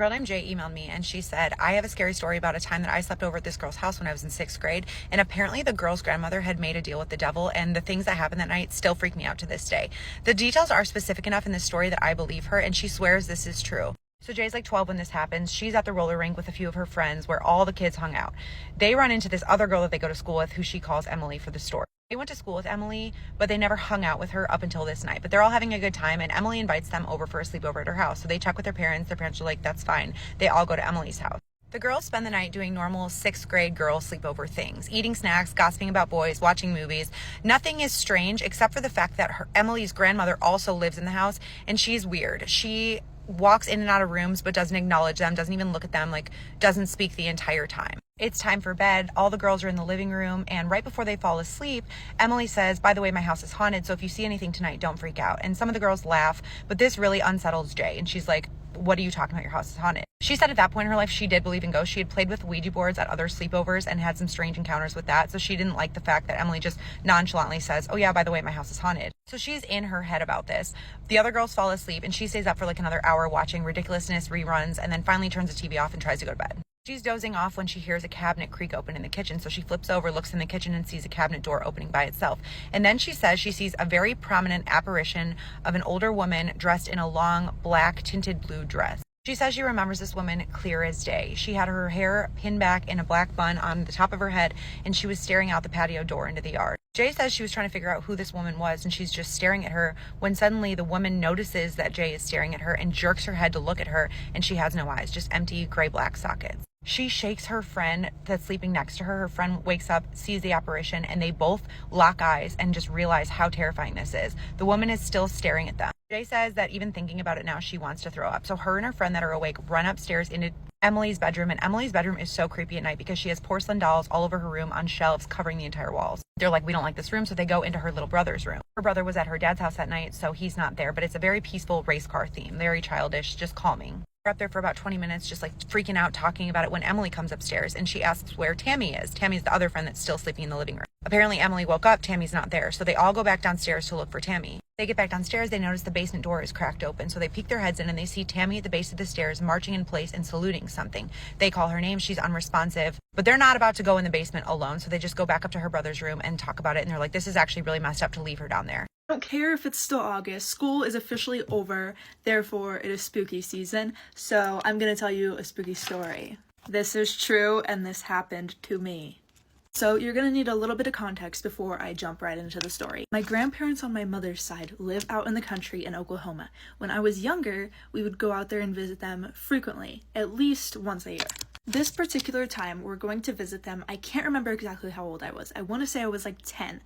Girl named Jay emailed me and she said, I have a scary story about a time that I slept over at this girl's house when I was in 6th grade. And apparently the girl's grandmother had made a deal with the devil, and the things that happened that night still freak me out to this day. The details are specific enough in this story that I believe her, and she swears this is true. So Jay's like 12 when this happens. She's at the roller rink with a few of her friends where all the kids hung out. They run into this other girl that they go to school with, who she calls Emily for the story. They went to school with Emily, but they never hung out with her up until this night. But they're all having a good time, and Emily invites them over for a sleepover at her house. So they check with their parents. Their parents are like, that's fine. They all go to Emily's house. The girls spend the night doing normal 6th grade girl sleepover things, eating snacks, gossiping about boys, watching movies. Nothing is strange except for the fact that Emily's grandmother also lives in the house, and she's weird. She walks in and out of rooms but doesn't acknowledge them, doesn't even look at them, like doesn't speak the entire time. It's time for bed. All the girls are in the living room, and right before they fall asleep, Emily says, by the way, my house is haunted, so if you see anything tonight, don't freak out. And some of the girls laugh, but this really unsettles Jay, and she's like, what are you talking about? Your house is haunted. She said at that point in her life she did believe in ghosts. She had played with Ouija boards at other sleepovers and had some strange encounters with that, so she didn't like the fact that Emily just nonchalantly says, oh yeah, by the way, my house is haunted. So she's in her head about this. The other girls fall asleep, and she stays up for like another hour watching ridiculousness reruns, and then finally turns the TV off and tries to go to bed. She's dozing off when she hears a cabinet creak open in the kitchen, so she flips over, looks in the kitchen, and sees a cabinet door opening by itself. And then she says she sees a very prominent apparition of an older woman dressed in a long, black, tinted blue dress. She says she remembers this woman clear as day. She had her hair pinned back in a black bun on the top of her head, and she was staring out the patio door into the yard. Jay says she was trying to figure out who this woman was, and she's just staring at her when suddenly the woman notices that Jay is staring at her and jerks her head to look at her, and she has no eyes, just empty gray-black sockets. She shakes her friend that's sleeping next to her. Her friend wakes up, sees the apparition, and they both lock eyes and just realize how terrifying this is. The woman is still staring at them. Jay says that even thinking about it now, she wants to throw up. So her and her friend that are awake run upstairs into Emily's bedroom, and Emily's bedroom is so creepy at night because she has porcelain dolls all over her room on shelves covering the entire walls. They're like, we don't like this room, so they go into her little brother's room. Her brother was at her dad's house that night, so he's not there, but it's a very peaceful race car theme, very childish, just calming. We're up there for about 20 minutes, just like freaking out, talking about it, when Emily comes upstairs and she asks where Tammy is. Tammy's the other friend that's still sleeping in the living room. Apparently Emily woke up, Tammy's not there, so they all go back downstairs to look for Tammy. They get back downstairs, they notice the basement door is cracked open, so they peek their heads in and they see Tammy at the base of the stairs marching in place and saluting something. They call her name, she's unresponsive, but they're not about to go in the basement alone, so they just go back up to her brother's room and talk about it, and they're like, this is actually really messed up to leave her down there. I don't care if it's still August, school is officially over, therefore it is spooky season, so I'm gonna tell you a spooky story. This is true and this happened to me. So you're gonna need a little bit of context before I jump right into the story. My grandparents on my mother's side live out in the country in Oklahoma. When I was younger, we would go out there and visit them frequently, at least once a year. This particular time, we're going to visit them. I can't remember exactly how old I was. I want to say I was like 10.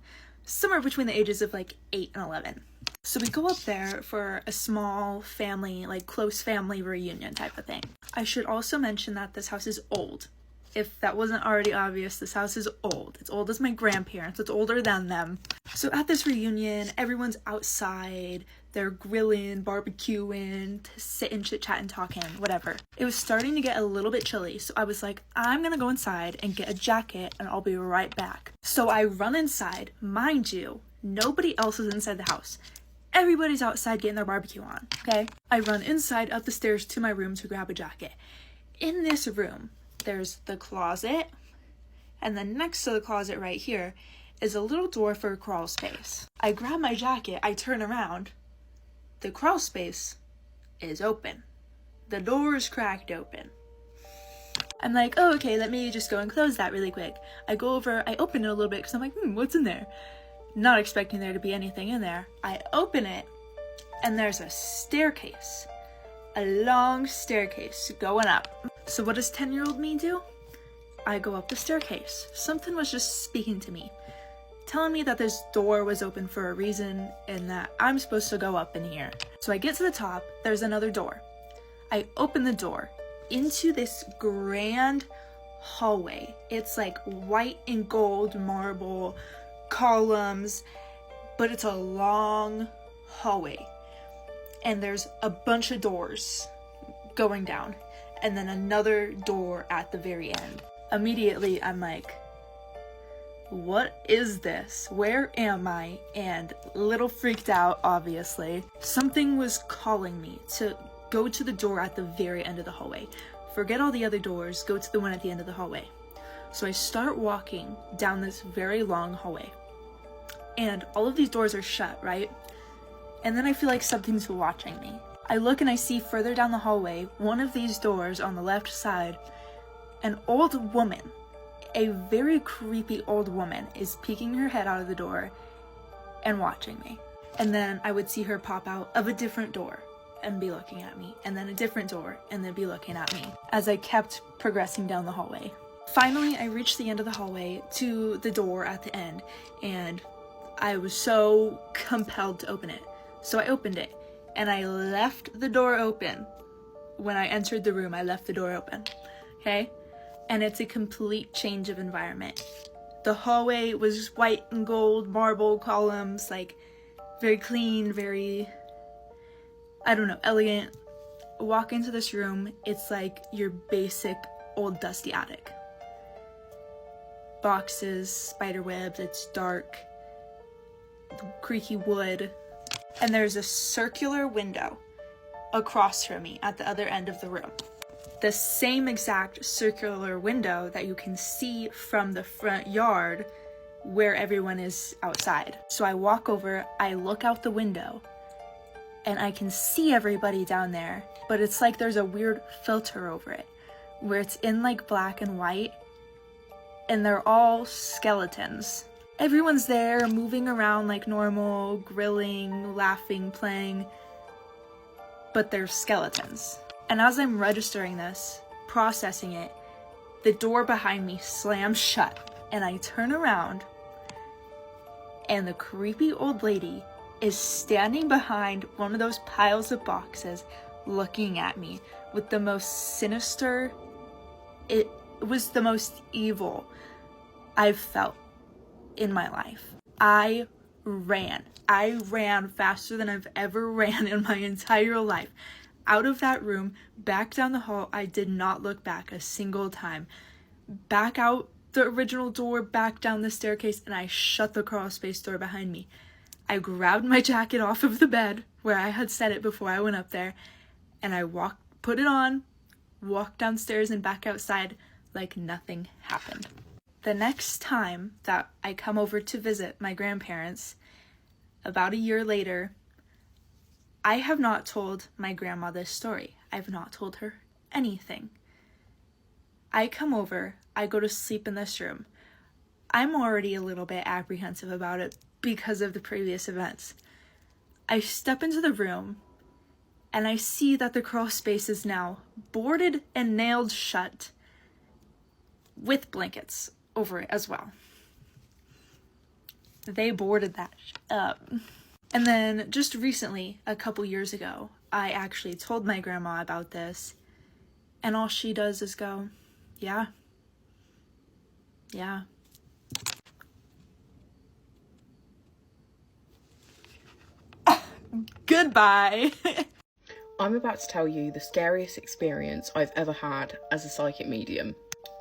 Somewhere between the ages of like 8 and 11. So we go up there for a small family, like close family reunion type of thing. I should also mention that this house is old. If that wasn't already obvious, this house is old. It's old as my grandparents. It's older than them. So at this reunion, everyone's outside. They're grilling, barbecuing, sitting, chit-chatting, talking, whatever. It was starting to get a little bit chilly, so I was like, I'm gonna go inside and get a jacket and I'll be right back. So I run inside. Mind you, nobody else is inside the house. Everybody's outside getting their barbecue on, okay? I run inside, up the stairs to my room to grab a jacket. In this room, there's the closet, and then next to the closet right here is a little door for a crawl space. I grab my jacket, I turn around. The crawl space is open. The door is cracked open. I'm like, oh, okay, let me just go and close that really quick. I go over, I open it a little bit because I'm like, what's in there? Not expecting there to be anything in there. I open it, and there's a staircase. A long staircase going up. So what does 10-year-old me do? I go up the staircase. Something was just speaking to me, telling me that this door was open for a reason and that I'm supposed to go up in here. So I get to the top, there's another door. I open the door into this grand hallway. It's like white and gold marble columns, but it's a long hallway. And there's a bunch of doors going down, and then another door at the very end. Immediately, I'm like, what is this? Where am I? And a little freaked out, obviously. Something was calling me to go to the door at the very end of the hallway. Forget all the other doors, go to the one at the end of the hallway. So I start walking down this very long hallway. And all of these doors are shut, right? And then I feel like something's watching me. I look and I see further down the hallway, one of these doors on the left side, an old woman, a very creepy old woman, is peeking her head out of the door and watching me. And then I would see her pop out of a different door and be looking at me, and then a different door and then be looking at me as I kept progressing down the hallway. Finally, I reached the end of the hallway to the door at the end, and I was so compelled to open it. So I opened it, and I left the door open. When I entered the room, I left the door open, okay? And it's a complete change of environment. The hallway was white and gold, marble columns, like very clean, very, I don't know, elegant. Walk into this room, it's like your basic old dusty attic. Boxes, spider webs, it's dark, creaky wood, and there's a circular window across from me at the other end of the room. The same exact circular window that you can see from the front yard where everyone is outside. So I walk over, I look out the window, and I can see everybody down there, but it's like there's a weird filter over it, where it's in like black and white, and they're all skeletons. Everyone's there, moving around like normal, grilling, laughing, playing, but they're skeletons. And as I'm registering this, processing it, the door behind me slams shut, and I turn around, and the creepy old lady is standing behind one of those piles of boxes, looking at me with the most sinister, it was the most evil I've felt in my life. I ran faster than I've ever ran in my entire life. Out of that room, back down the hall. I did not look back a single time. Back out the original door, back down the staircase, and I shut the crawl space door behind me. I grabbed my jacket off of the bed where I had set it before I went up there, and I put it on, walked downstairs and back outside like nothing happened. The next time that I come over to visit my grandparents, about a year later, I have not told my grandma this story. I've not told her anything. I come over, I go to sleep in this room. I'm already a little bit apprehensive about it because of the previous events. I step into the room, and I see that the crawl space is now boarded and nailed shut with blankets over it as well. They boarded that up. And then just recently, a couple years ago, I actually told my grandma about this, and all she does is go, yeah. Goodbye. I'm about to tell you the scariest experience I've ever had as a psychic medium.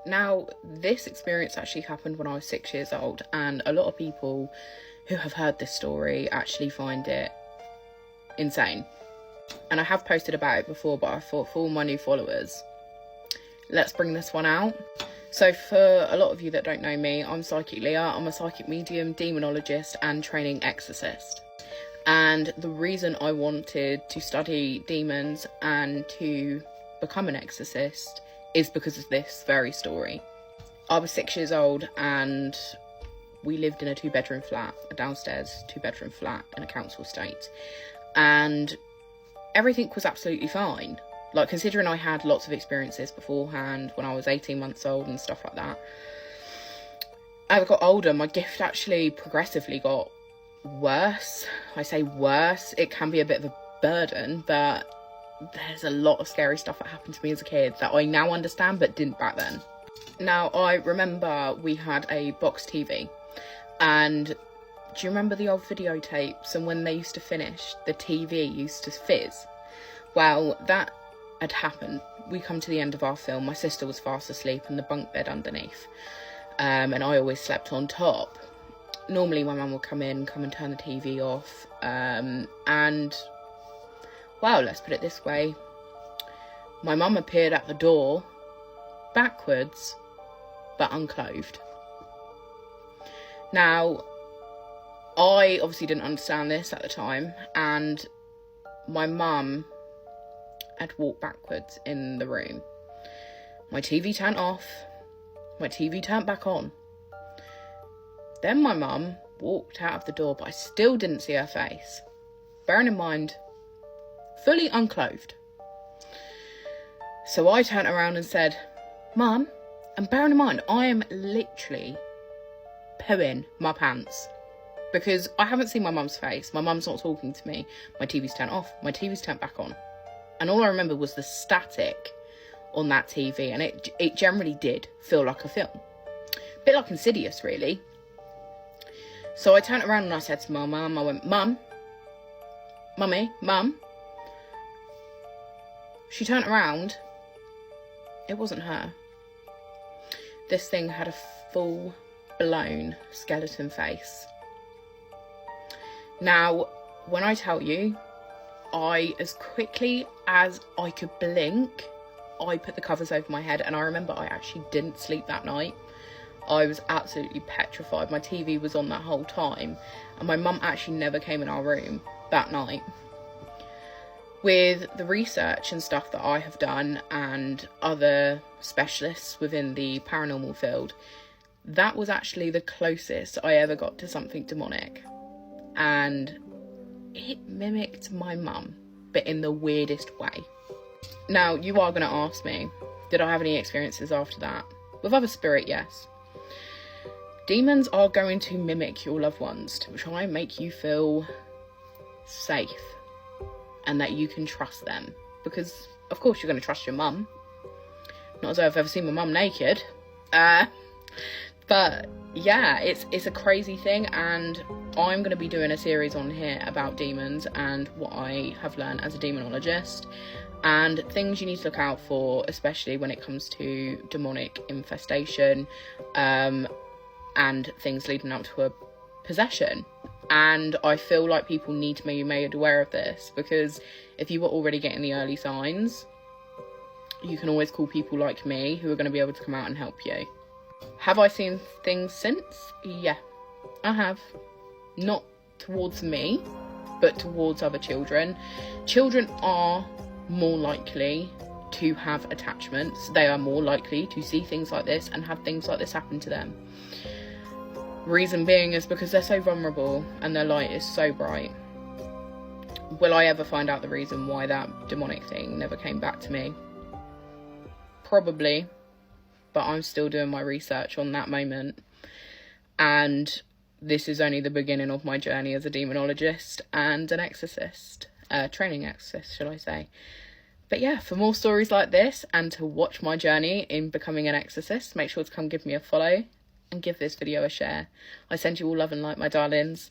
Now, this experience actually happened when I was 6 years old, and a lot of people who have heard this story actually find it insane. And I have posted about it before, but I thought for all my new followers, let's bring this one out. So for a lot of you that don't know me, I'm Psychic Leah. I'm a psychic medium, demonologist, and training exorcist. And the reason I wanted to study demons and to become an exorcist is because of this very story. I was 6 years old, and we lived in a 2-bedroom flat, a downstairs 2-bedroom flat in a council estate. And everything was absolutely fine. Like, considering I had lots of experiences beforehand when I was 18 months old and stuff like that. As I got older, my gift actually progressively got worse. I say worse, it can be a bit of a burden, but there's a lot of scary stuff that happened to me as a kid that I now understand but didn't back then. Now, I remember we had a box TV, and do you remember the old videotapes, and when they used to finish, the TV used to fizz? Well, that had happened. We come to the end of our film, my sister was fast asleep in the bunk bed underneath, and I always slept on top. Normally my mum would come and turn the TV off, and, well, let's put it this way, my mum appeared at the door, backwards, but unclothed. Now, I obviously didn't understand this at the time, and my mum had walked backwards in the room. My TV turned off, my TV turned back on. Then my mum walked out of the door, but I still didn't see her face. Bearing in mind, fully unclothed. So I turned around and said, Mum, and bearing in mind, I am literally pooing my pants. Because I haven't seen my mum's face. My mum's not talking to me. My TV's turned off. My TV's turned back on. And all I remember was the static on that TV. And it generally did feel like a film. A bit like Insidious, really. So I turned around and I said to my mum, I went, Mum, Mummy, Mum. She turned around. It wasn't her. This thing had a full-blown skeleton face. Now, when I tell you, as quickly as I could blink, I put the covers over my head, and I remember I actually didn't sleep that night. I was absolutely petrified. My TV was on that whole time, and my mum actually never came in our room that night. With the research and stuff that I have done and other specialists within the paranormal field, that was actually the closest I ever got to something demonic. And it mimicked my mum, but in the weirdest way. Now, you are going to ask me, did I have any experiences after that? With other spirit, yes. Demons are going to mimic your loved ones to try and make you feel safe and that you can trust them. Because, of course, you're going to trust your mum. Not as though I've ever seen my mum naked. But yeah, it's a crazy thing, and I'm going to be doing a series on here about demons and what I have learned as a demonologist and things you need to look out for, especially when it comes to demonic infestation and things leading up to a possession. And I feel like people need to be made aware of this, because if you were already getting the early signs, you can always call people like me who are going to be able to come out and help you. Have I seen things since? Yeah, I have. Not towards me, but towards other children. Children are more likely to have attachments. They are more likely to see things like this and have things like this happen to them. Reason being is because they're so vulnerable and their light is so bright. Will I ever find out the reason why that demonic thing never came back to me? Probably. But I'm still doing my research on that moment. And this is only the beginning of my journey as a demonologist and an exorcist. Training exorcist, shall I say. But yeah, for more stories like this and to watch my journey in becoming an exorcist, make sure to come give me a follow and give this video a share. I send you all love and light, my darlings.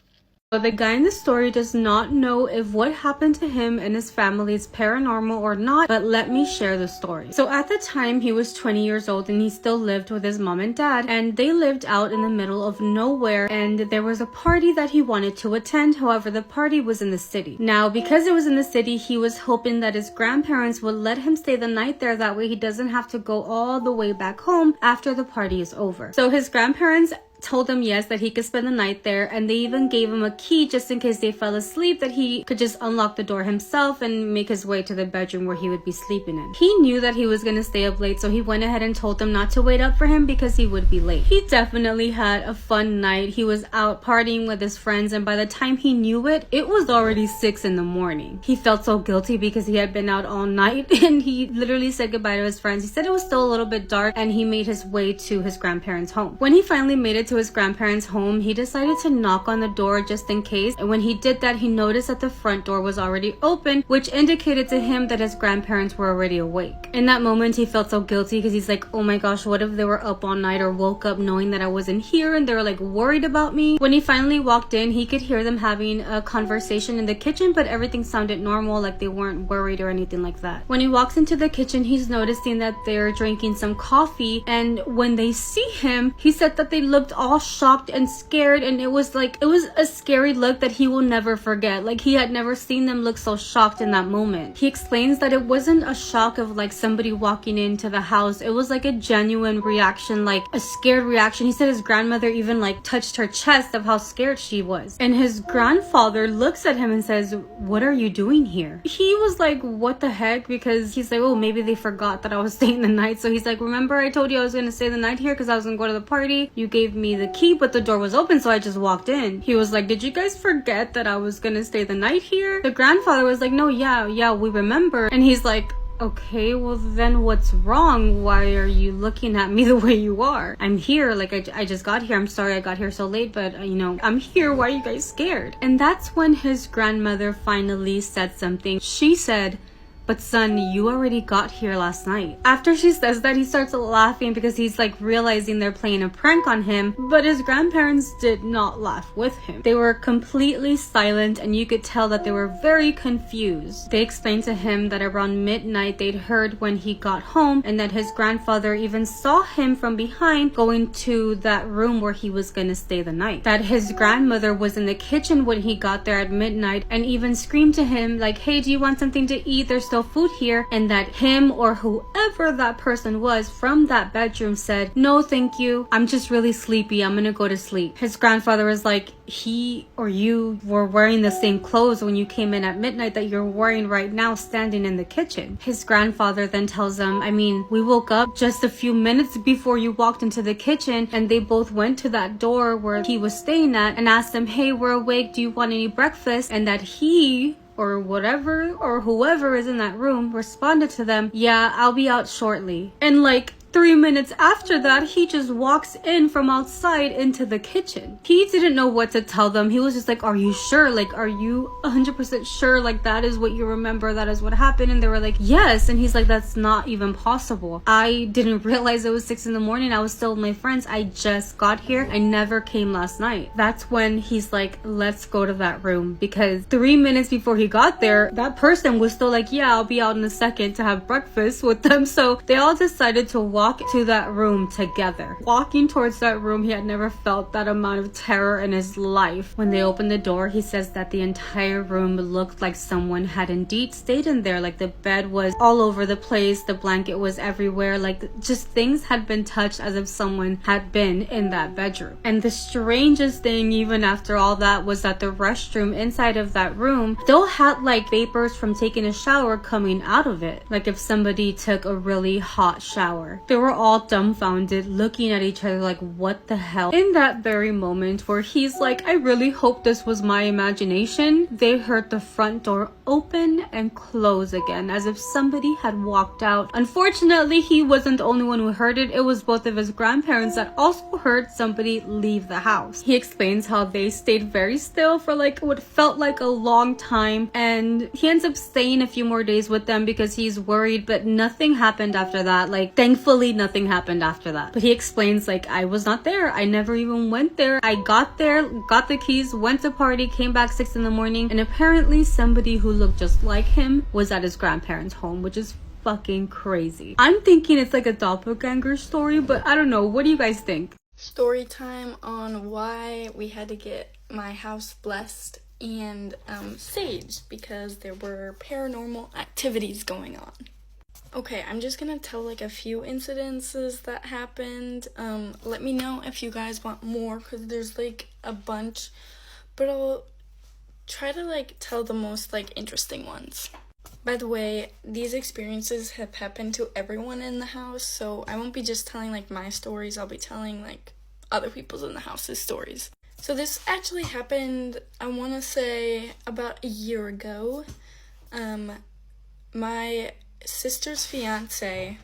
But the guy in the story does not know if what happened to him and his family is paranormal or not, but let me share the story. So at the time, he was 20 years old and he still lived with his mom and dad, and they lived out in the middle of nowhere, and there was a party that he wanted to attend. However, the party was in the city. Now, because it was in the city, he was hoping that his grandparents would let him stay the night there. That way he doesn't have to go all the way back home after the party is over. So his grandparents told him yes, that he could spend the night there, and they even gave him a key just in case they fell asleep, that he could just unlock the door himself and make his way to the bedroom where he would be sleeping in. He knew that he was going to stay up late, so he went ahead and told them not to wait up for him because he would be late. He definitely had a fun night. He was out partying with his friends, and by the time he knew it, it was already 6 in the morning. He felt so guilty because he had been out all night, and he literally said goodbye to his friends. He said it was still a little bit dark, and he made his way to his grandparents' home. When he finally made it to his grandparents' home, he decided to knock on the door just in case, and when he did that, he noticed that the front door was already open, which indicated to him that his grandparents were already awake. In that moment, he felt so guilty because he's like, oh my gosh, what if they were up all night or woke up knowing that I wasn't here and they were like worried about me? When he finally walked in, he could hear them having a conversation in the kitchen, but everything sounded normal, like they weren't worried or anything like that. When he walks into the kitchen, he's noticing that they're drinking some coffee, and when they see him, he said that they looked all shocked and scared, and it was a scary look that he will never forget. Like, he had never seen them look so shocked in that moment. He explains that it wasn't a shock of like somebody walking into the house. It was like a genuine reaction, like a scared reaction. He said his grandmother even like touched her chest of how scared she was. And his grandfather looks at him and says, "What are you doing here?" He was like, "What the heck?" Because he's like, "Oh, maybe they forgot that I was staying the night." So he's like, "Remember I told you I was gonna stay the night here because I was gonna go to the party? You gave me the key, but the door was open, so I just walked in." He was like, "Did you guys forget that I was gonna stay the night here?" The grandfather was like, "No, yeah, we remember." And he's like, "Okay, well then what's wrong? Why are you looking at me the way you are? I'm here, like I just got here. I'm sorry I got here so late, but I'm here. Why are you guys scared?" And that's when his grandmother finally said something. She said, "But son, you already got here last night." After she says that, he starts laughing because he's like realizing they're playing a prank on him, but his grandparents did not laugh with him. They were completely silent, and you could tell that they were very confused. They explained to him that around midnight they'd heard when he got home, and that his grandfather even saw him from behind going to that room where he was gonna stay the night. That his grandmother was in the kitchen when he got there at midnight and even screamed to him like, "Hey, do you want something to eat? There's still food here." And that him or whoever that person was from that bedroom said, "No, thank you. I'm just really sleepy. I'm gonna go to sleep." His grandfather was like, "He or you were wearing the same clothes when you came in at midnight that you're wearing right now standing in the kitchen." His grandfather then tells him, "I mean, we woke up just a few minutes before you walked into the kitchen," and they both went to that door where he was staying at and asked him, "Hey, we're awake. Do you want any breakfast?" And that he or whatever or whoever is in that room responded to them, "Yeah, I'll be out shortly." And like 3 minutes after that, he just walks in from outside into the kitchen. He didn't know what to tell them. He was just like, "Are you sure? Like, are you 100% sure? Like, that is what you remember? That is what happened?" And they were like, "Yes." And he's like, "That's not even possible. I didn't realize it was 6 in the morning. I was still with my friends. I just got here. I never came last night." That's when he's like, "Let's go to that room." Because 3 minutes before he got there, that person was still like, "Yeah, I'll be out in a second to have breakfast with them." So they all decided to walk to that room together. Walking towards that room, he had never felt that amount of terror in his life. When they opened the door, he says that the entire room looked like someone had indeed stayed in there. Like, the bed was all over the place, the blanket was everywhere, like just things had been touched as if someone had been in that bedroom. And the strangest thing, even after all that, was that the restroom inside of that room still had like vapors from taking a shower coming out of it, like if somebody took a really hot shower. They were all dumbfounded, looking at each other like, what the hell? In that very moment where he's like, "I really hope this was my imagination," they heard the front door open and close again, as if somebody had walked out. Unfortunately, he wasn't the only one who heard it. It was both of his grandparents that also heard somebody leave the house. He explains how they stayed very still for like what felt like a long time, and he ends up staying a few more days with them because he's worried, but nothing happened after that. Like, thankfully, nothing happened after that. But he explains like, "I was not there. I never even went there. I got there, got the keys, went to party, came back 6 in the morning, and apparently somebody who looked just like him was at his grandparents' home," which is fucking crazy. I'm thinking it's like a doppelganger story, but I don't know. What do you guys think? Story time on why we had to get my house blessed and saged, because there were paranormal activities going on. Okay, I'm just gonna tell like a few incidences that happened. Let me know if you guys want more, because there's like a bunch, but I'll try to like tell the most like interesting ones. By the way, these experiences have happened to everyone in the house, so I won't be just telling like my stories, I'll be telling like other people's in the house's stories. So this actually happened, I want to say, about a year ago. My sister's fiance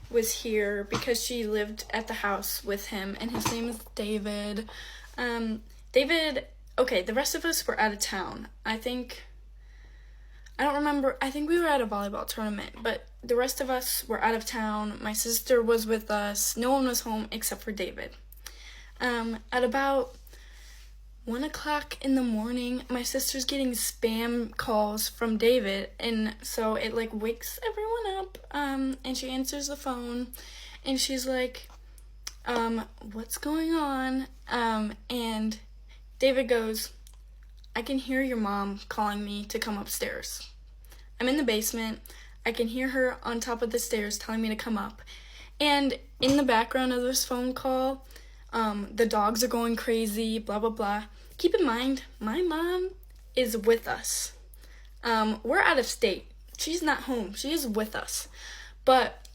was here because she lived at the house with him, and his name is David. Okay, the rest of us were out of town. I don't remember, I think we were at a volleyball tournament, but the rest of us were out of town. My sister was with us. No one was home except for David. At about 1 o'clock in the morning, my sister's getting spam calls from David, and so it like wakes everyone up, and she answers the phone, and she's like, what's going on? And David goes, I can hear your mom calling me to come upstairs. I'm in the basement. I can hear her on top of the stairs telling me to come up. And in the background of this phone call, the dogs are going crazy, blah, blah, blah. Keep in mind, my mom is with us. We're out of state. She's not home. She is with us. But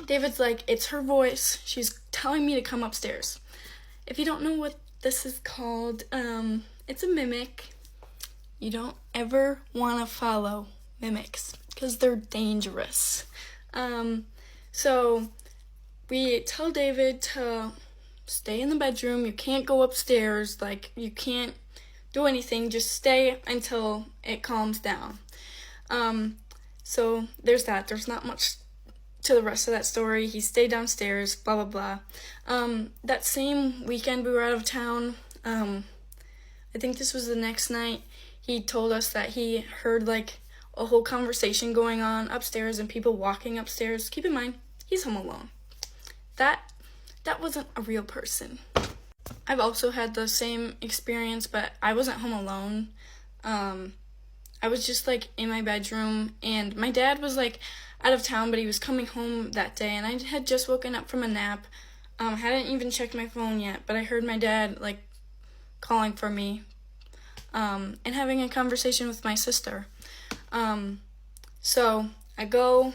David's like, it's her voice. She's telling me to come upstairs. If you don't know what this is called, it's a mimic. You don't ever want to follow mimics because they're dangerous. So we tell David to stay in the bedroom. You can't go upstairs. Like, you can't do anything. Just stay until it calms down. So there's that. There's not much to the rest of that story. He stayed downstairs, blah, blah, blah. That same weekend we were out of town, I think this was the next night, he told us that he heard, like, a whole conversation going on upstairs and people walking upstairs. Keep in mind, he's home alone. That wasn't a real person. I've also had the same experience, but I wasn't home alone. I was just, like, in my bedroom, and my dad was, like, out of town, but he was coming home that day, and I had just woken up from a nap. Hadn't even checked my phone yet, but I heard my dad, like, calling for me, and having a conversation with my sister. So I go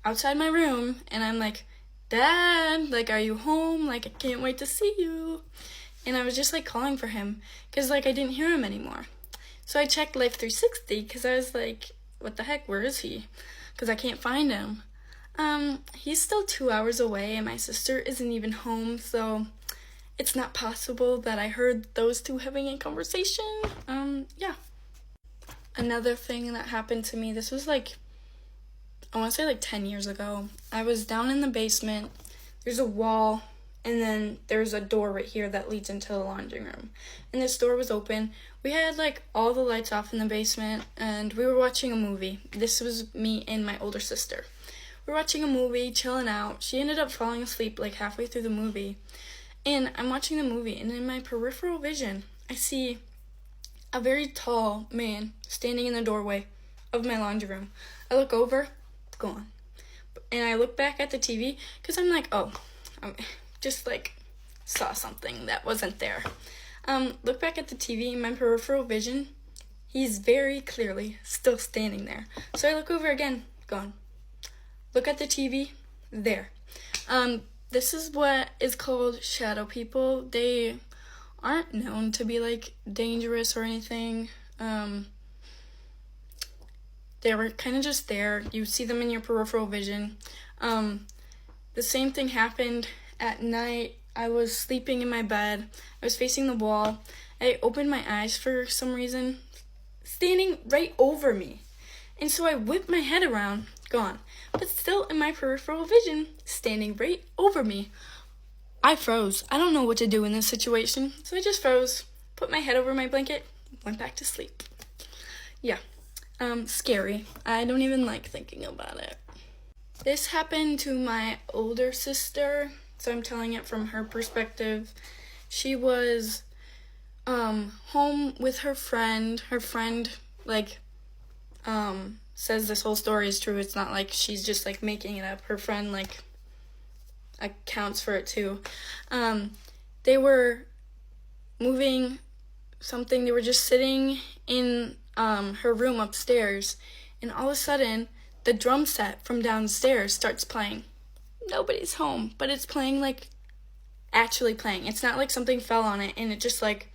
outside my room, and I'm like, Dad, like, are you home? Like, I can't wait to see you. And I was just, like, calling for him, because, like, I didn't hear him anymore. So I checked Life 360, because I was like, what the heck, where is he? Because I can't find him. He's still 2 hours away, and my sister isn't even home, so it's not possible that I heard those two having a conversation. Yeah. Another thing that happened to me, this was like, I want to say like 10 years ago. I was down in the basement. There's a wall, and then there's a door right here that leads into the laundry room. And this door was open. We had like all the lights off in the basement, and we were watching a movie. This was me and my older sister. We were watching a movie, chilling out. She ended up falling asleep like halfway through the movie. And I'm watching the movie, and in my peripheral vision, I see a very tall man standing in the doorway of my laundry room. I look over, gone. And I look back at the TV, because I'm like, oh, I just like saw something that wasn't there. Look back at the TV, in my peripheral vision, he's very clearly still standing there. So I look over again, gone. Look at the TV, there. This is what is called shadow people. They aren't known to be like dangerous or anything. They were kind of just there. You see them in your peripheral vision. The same thing happened at night. I was sleeping in my bed. I was facing the wall. I opened my eyes for some reason, standing right over me. And so I whipped my head around, gone. But still in my peripheral vision, standing right over me. I froze. I don't know what to do in this situation. So I just froze, put my head over my blanket, went back to sleep. Yeah. Scary. I don't even like thinking about it. This happened to my older sister, so I'm telling it from her perspective. She was home with her friend. Her friend, like, says this whole story is true. It's not like she's just, like, making it up. Her friend, like, accounts for it, too. They were moving something. They were just sitting in her room upstairs, and all of a sudden, the drum set from downstairs starts playing. Nobody's home, but it's playing, like, actually playing. It's not like something fell on it, and it just, like,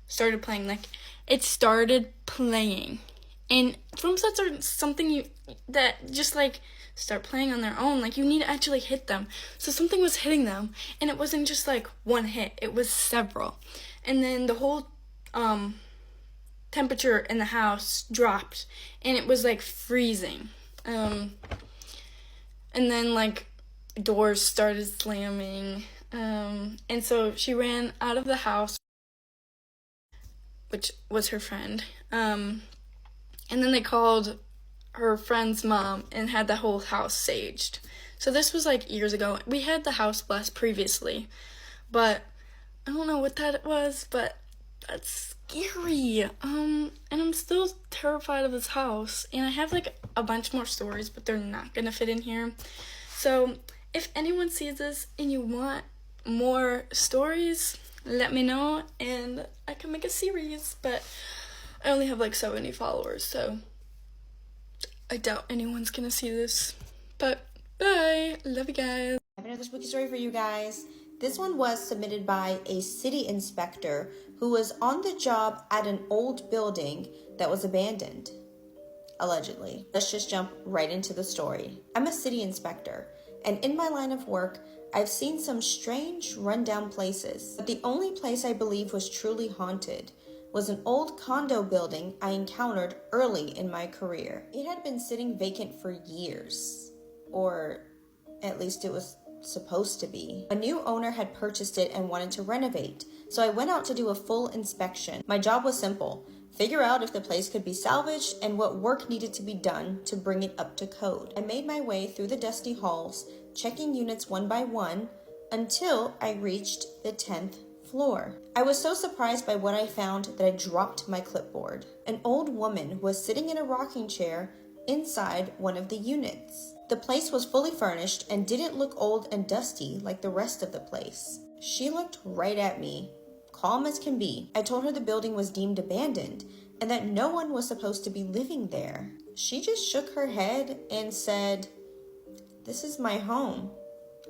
started playing. Like, it started playing. And drum sets are something that just, like, start playing on their own. Like, you need to actually hit them. So something was hitting them, and it wasn't just, like, one hit. It was several. And then the whole, temperature in the house dropped, and it was, like, freezing. And then, like, doors started slamming. And so she ran out of the house, which was her friend. And then they called her friend's mom and had the whole house saged. So this was like years ago. We had the house blessed previously. but I don't know what that was, but that's scary. And I'm still terrified of this house, and I have like a bunch more stories, but they're not gonna fit in here. So if anyone sees this and you want more stories, let me know and I can make a series, but I only have like 70 followers, so I doubt anyone's gonna see this. But bye, love you guys. I have another spooky story for you guys. This one was submitted by a city inspector who was on the job at an old building that was abandoned, allegedly. Let's just jump right into the story. I'm a city inspector, and in my line of work, I've seen some strange, rundown places. But the only place I believe was truly haunted was an old condo building I encountered early in my career. It had been sitting vacant for years, or at least it was supposed to be. A new owner had purchased it and wanted to renovate, so I went out to do a full inspection. My job was simple: figure out if the place could be salvaged and what work needed to be done to bring it up to code. I made my way through the dusty halls, checking units one by one, until I reached the 10th floor. I was so surprised by what I found that I dropped my clipboard. An old woman was sitting in a rocking chair inside one of the units. The place was fully furnished and didn't look old and dusty like the rest of the place. She looked right at me, calm as can be. I told her the building was deemed abandoned and that no one was supposed to be living there. She just shook her head and said, "This is my home.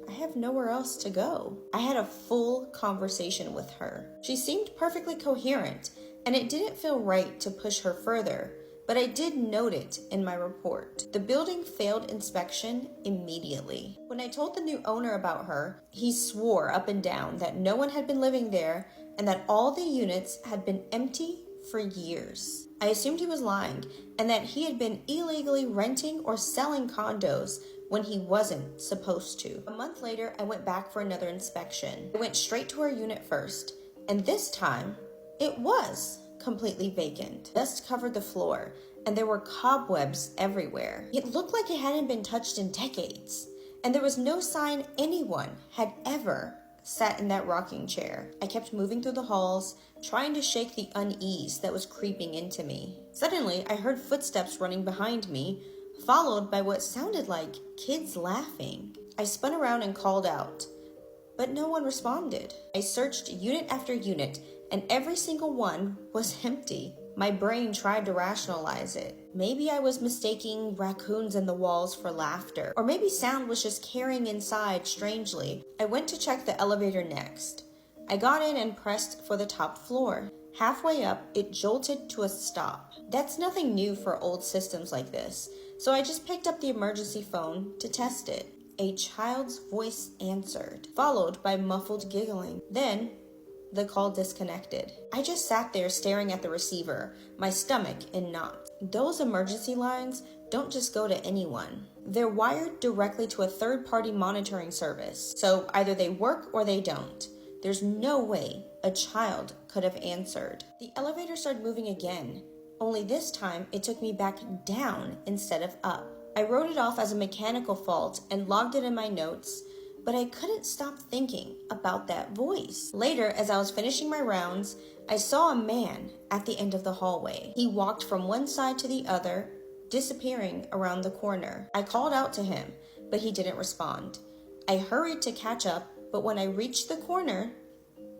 I have nowhere else to go." I had a full conversation with her. She seemed perfectly coherent, and it didn't feel right to push her further, but I did note it in my report. The building failed inspection immediately. When I told the new owner about her, he swore up and down that no one had been living there and that all the units had been empty for years. I assumed he was lying and that he had been illegally renting or selling condos when he wasn't supposed to. A month later, I went back for another inspection. I went straight to her unit first, and this time, it was completely vacant. Dust covered the floor, and there were cobwebs everywhere. It looked like it hadn't been touched in decades, and there was no sign anyone had ever sat in that rocking chair. I kept moving through the halls, trying to shake the unease that was creeping into me. Suddenly, I heard footsteps running behind me, followed by what sounded like kids laughing. I spun around and called out, but no one responded. I searched unit after unit, and every single one was empty. My brain tried to rationalize it. Maybe I was mistaking raccoons in the walls for laughter, or maybe sound was just carrying inside strangely. I went to check the elevator next. I got in and pressed for the top floor. Halfway up, it jolted to a stop. That's nothing new for old systems like this, so I just picked up the emergency phone to test it. A child's voice answered, followed by muffled giggling. Then, the call disconnected. I just sat there staring at the receiver, my stomach in knots. Those emergency lines don't just go to anyone. They're wired directly to a third-party monitoring service, so either they work or they don't. There's no way a child could have answered. The elevator started moving again, only this time it took me back down instead of up. I wrote it off as a mechanical fault and logged it in my notes, but I couldn't stop thinking about that voice. Later, as I was finishing my rounds, I saw a man at the end of the hallway. He walked from one side to the other, disappearing around the corner. I called out to him, but he didn't respond. I hurried to catch up, but when I reached the corner,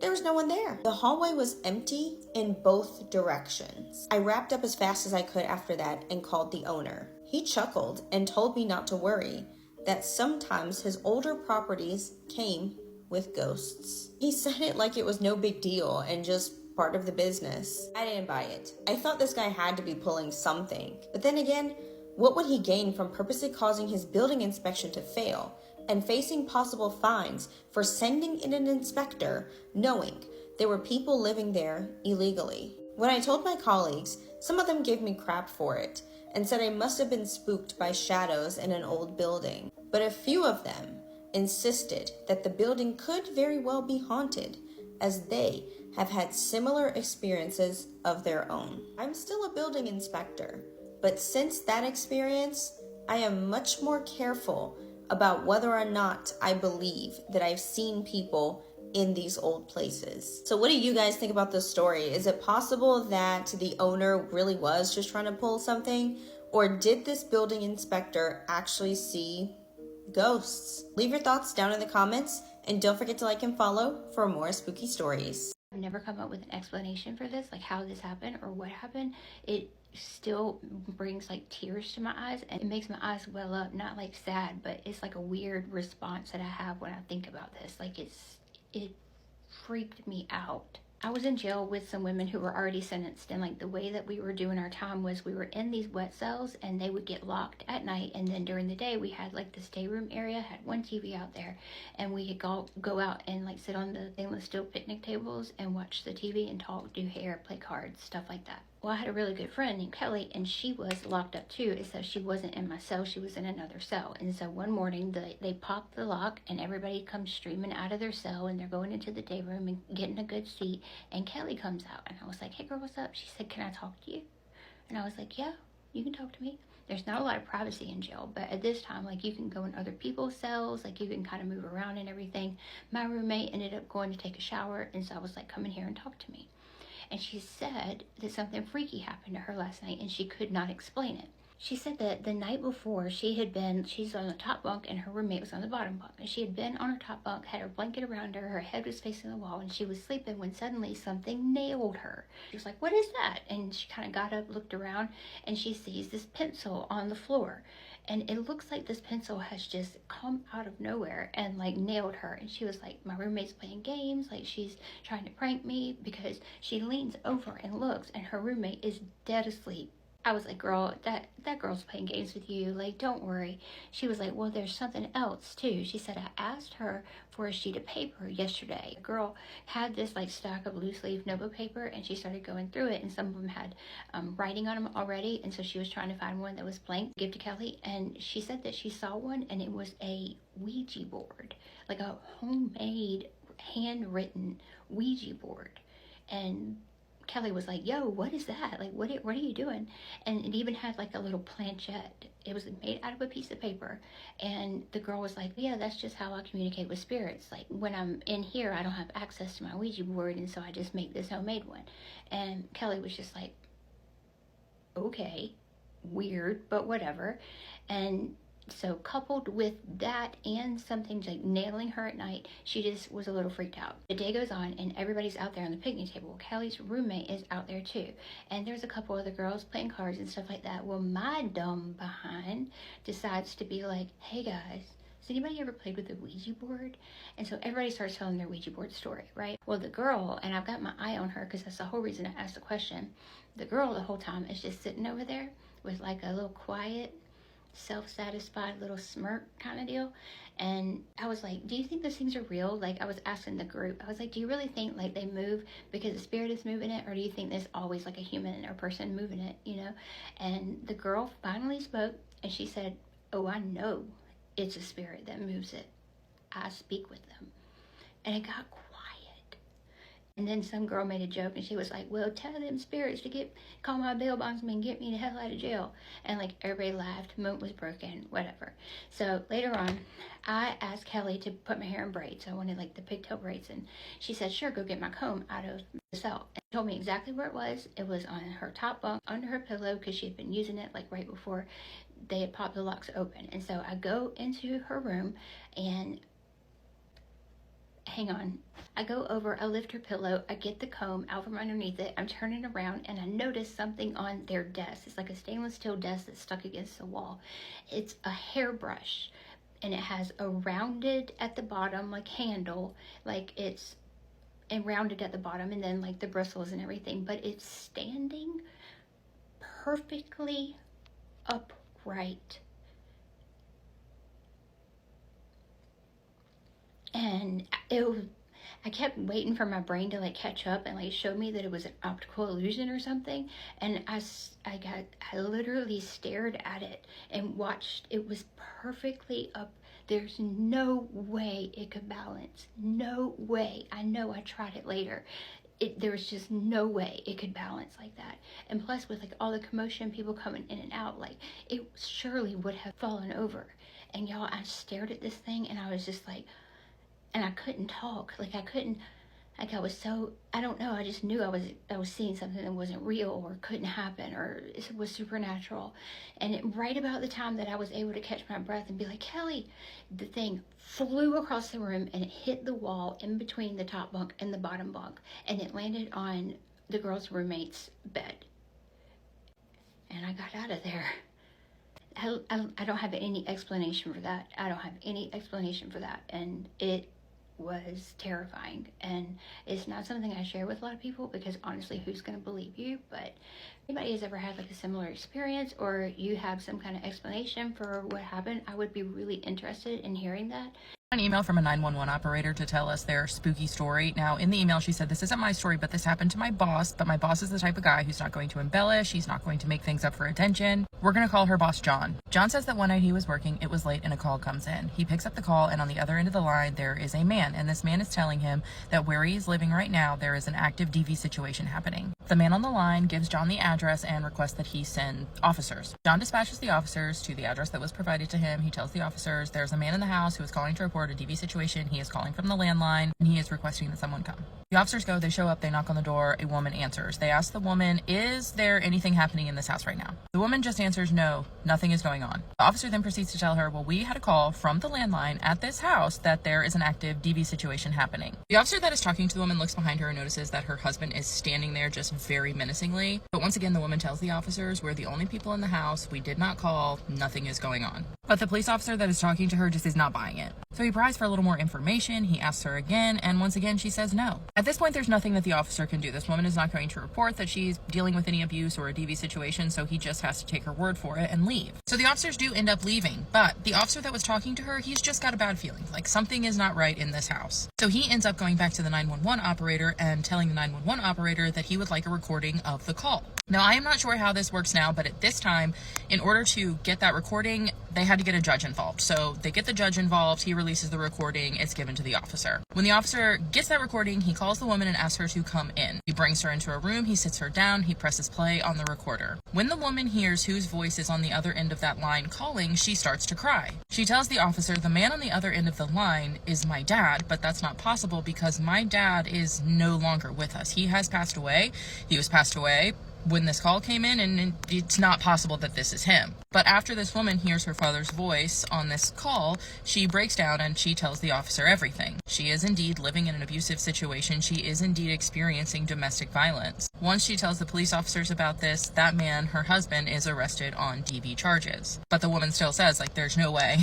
there was no one there. The hallway was empty in both directions. I wrapped up as fast as I could after that and called the owner. He chuckled and told me not to worry, that sometimes his older properties came with ghosts. He said it like it was no big deal and just part of the business. I didn't buy it. I thought this guy had to be pulling something. But then again, what would he gain from purposely causing his building inspection to fail and facing possible fines for sending in an inspector knowing there were people living there illegally? When I told my colleagues, some of them gave me crap for it and said I must have been spooked by shadows in an old building. But a few of them insisted that the building could very well be haunted, as they have had similar experiences of their own. I'm still a building inspector, but since that experience, I am much more careful about whether or not I believe that I've seen people in these old places. So what do you guys think about this story? Is it possible that the owner really was just trying to pull something? Or did this building inspector actually see ghosts? Leave your thoughts down in the comments, and don't forget to like and follow for more spooky stories. I've never come up with an explanation for this, like how this happened or what happened. It still brings like tears to my eyes, and it makes my eyes well up, not like sad, but it's like a weird response that I have when I think about this. Like it freaked me out. I was in jail with some women who were already sentenced, and like the way that we were doing our time was we were in these wet cells and they would get locked at night, and then during the day we had like the stay room area, had one TV out there, and we could go out and like sit on the stainless steel picnic tables and watch the TV and talk, do hair, play cards, stuff like that. Well, I had a really good friend named Kelly, and she was locked up too, except she wasn't in my cell, she was in another cell. And so one morning they popped the lock and everybody comes streaming out of their cell, and they're going into the day room and getting a good seat, and Kelly comes out, and I was like, hey girl, what's up? She said, can I talk to you? And I was like, yeah, you can talk to me. There's not a lot of privacy in jail, but at this time, like, you can go in other people's cells, like you can kind of move around and everything. My roommate ended up going to take a shower, and so I was like, come in here and talk to me. And she said that something freaky happened to her last night and she could not explain it. She said that the night before she's on the top bunk and her roommate was on the bottom bunk. And she had been on her top bunk, had her blanket around her, her head was facing the wall, and she was sleeping when suddenly something nailed her. She was like, what is that? And she kind of got up, looked around, and she sees this pencil on the floor. And it looks like this pencil has just come out of nowhere and like nailed her. And she was like, my roommate's playing games, like she's trying to prank me, because she leans over and looks and her roommate is dead asleep. I was like, girl, that girl's playing games with you, like, don't worry. She was like, well, there's something else too. She said, I asked her for a sheet of paper yesterday. The girl had this like stack of loose leaf notebook paper, and she started going through it, and some of them had writing on them already, and so she was trying to find one that was blank, give to Kelly. And she said that she saw one, and it was a Ouija board, like a homemade handwritten Ouija board. And Kelly was like, yo, what is that? Like, what are you doing? And it even had like a little planchette. It was made out of a piece of paper. And the girl was like, yeah, that's just how I communicate with spirits. Like, when I'm in here, I don't have access to my Ouija board, and so I just make this homemade one. And Kelly was just like, okay, weird, but whatever. And so coupled with that and something like nailing her at night, she just was a little freaked out. The day goes on and everybody's out there on the picnic table. Kelly's roommate is out there too, and there's a couple other girls playing cards and stuff like that. Well, my dumb behind decides to be like, hey guys, has anybody ever played with a Ouija board? And so everybody starts telling their Ouija board story, right? Well, the girl, and I've got my eye on her because that's the whole reason I asked the question, the girl the whole time is just sitting over there with like a little quiet, self-satisfied little smirk kind of deal. And I was like, do you think those things are real? Like, I was asking the group, I was like, do you really think like they move because the spirit is moving it, or do you think there's always like a human or person moving it, you know? And the girl finally spoke, and she said, oh, I know it's a spirit that moves it. I speak with them. And it got quiet. And then some girl made a joke, and she was like, well, tell them spirits to call my bail bondsman and get me the hell out of jail. And like everybody laughed, mood was broken, whatever. So later on, I asked Kelly to put my hair in braids. I wanted like the pigtail braids, and she said, sure, go get my comb out of the cell. And told me exactly where it was. It was on her top bunk under her pillow, because she had been using it like right before they had popped the locks open. And so I go into her room, and hang on, I go over, I lift her pillow, I get the comb out from underneath it, I'm turning around, and I notice something on their desk. It's like a stainless steel desk that's stuck against the wall. It's a hairbrush, and it has a rounded at the bottom like handle, like it's and rounded at the bottom, and then like the bristles and everything, but it's standing perfectly upright. And I kept waiting for my brain to like catch up and like show me that it was an optical illusion or something. And I literally stared at it and watched. It was perfectly up. There's no way it could balance. No way. I know I tried it later. There was just no way it could balance like that. And plus, with like all the commotion, people coming in and out, like it surely would have fallen over. And y'all, I stared at this thing, and I was just like, and I couldn't talk. Like I was so, I don't know, I just knew I was seeing something that wasn't real or couldn't happen or it was supernatural. And right about the time that I was able to catch my breath and be like, Kelly, the thing flew across the room and it hit the wall in between the top bunk and the bottom bunk, and it landed on the girl's roommate's bed. And I got out of there. I don't have any explanation for that. I don't have any explanation for that. And it was terrifying. And it's not something I share with a lot of people because honestly, who's going to believe you? But if anybody has ever had like a similar experience or you have some kind of explanation for what happened, I would be really interested in hearing that. An email from a 911 operator to tell us their spooky story. Now, in the email, she said, this isn't my story, but this happened to my boss. But my boss is the type of guy who's not going to embellish. He's not going to make things up for attention. We're going to call her boss John. John says that one night he was working, it was late, and a call comes in. He picks up the call, and on the other end of the line, there is a man. And this man is telling him that where he is living right now, there is an active DV situation happening. The man on the line gives John the address and requests that he send officers. John dispatches the officers to the address that was provided to him. He tells the officers there's a man in the house who is calling to report a DV situation. He is calling from the landline, and he is requesting that someone come. The officers go, they show up, they knock on the door, a woman answers. They ask the woman, is there anything happening in this house right now? The woman just answers, no, nothing is going on. The officer then proceeds to tell her, well, we had a call from the landline at this house that there is an active DV situation happening. The officer that is talking to the woman looks behind her and notices that her husband is standing there just very menacingly. But once again, the woman tells the officers, we're the only people in the house, we did not call, nothing is going on. But the police officer that is talking to her just is not buying it. So he pries for a little more information, he asks her again, and once again she says no. At this point, there's nothing that the officer can do. This woman is not going to report that she's dealing with any abuse or a DV situation, so he just has to take her word for it and leave. So the officers do end up leaving, but the officer that was talking to her, he's just got a bad feeling, like something is not right in this house. So he ends up going back to the 911 operator and telling the 911 operator that he would like a recording of the call. Now, I am not sure how this works now, but at this time, in order to get that recording, they had to get a judge involved. So they get the judge involved, he releases the recording, it's given to the officer. When the officer gets that recording, he calls the woman and asks her to come in. He brings her into a room, he sits her down, he presses play on the recorder. When the woman hears whose voice is on the other end of that line calling, she starts to cry. She tells the officer, the man on the other end of the line is my dad, but that's not possible because my dad is no longer with us. He has passed away. He was passed away when this call came in, and it's not possible that this is him. But after this woman hears her father's voice on this call, she breaks down and she tells the officer everything. She is indeed living in an abusive situation. She is indeed experiencing domestic violence. Once she tells the police officers about this, that man, her husband, is arrested on DV charges. But the woman still says, like, there's no way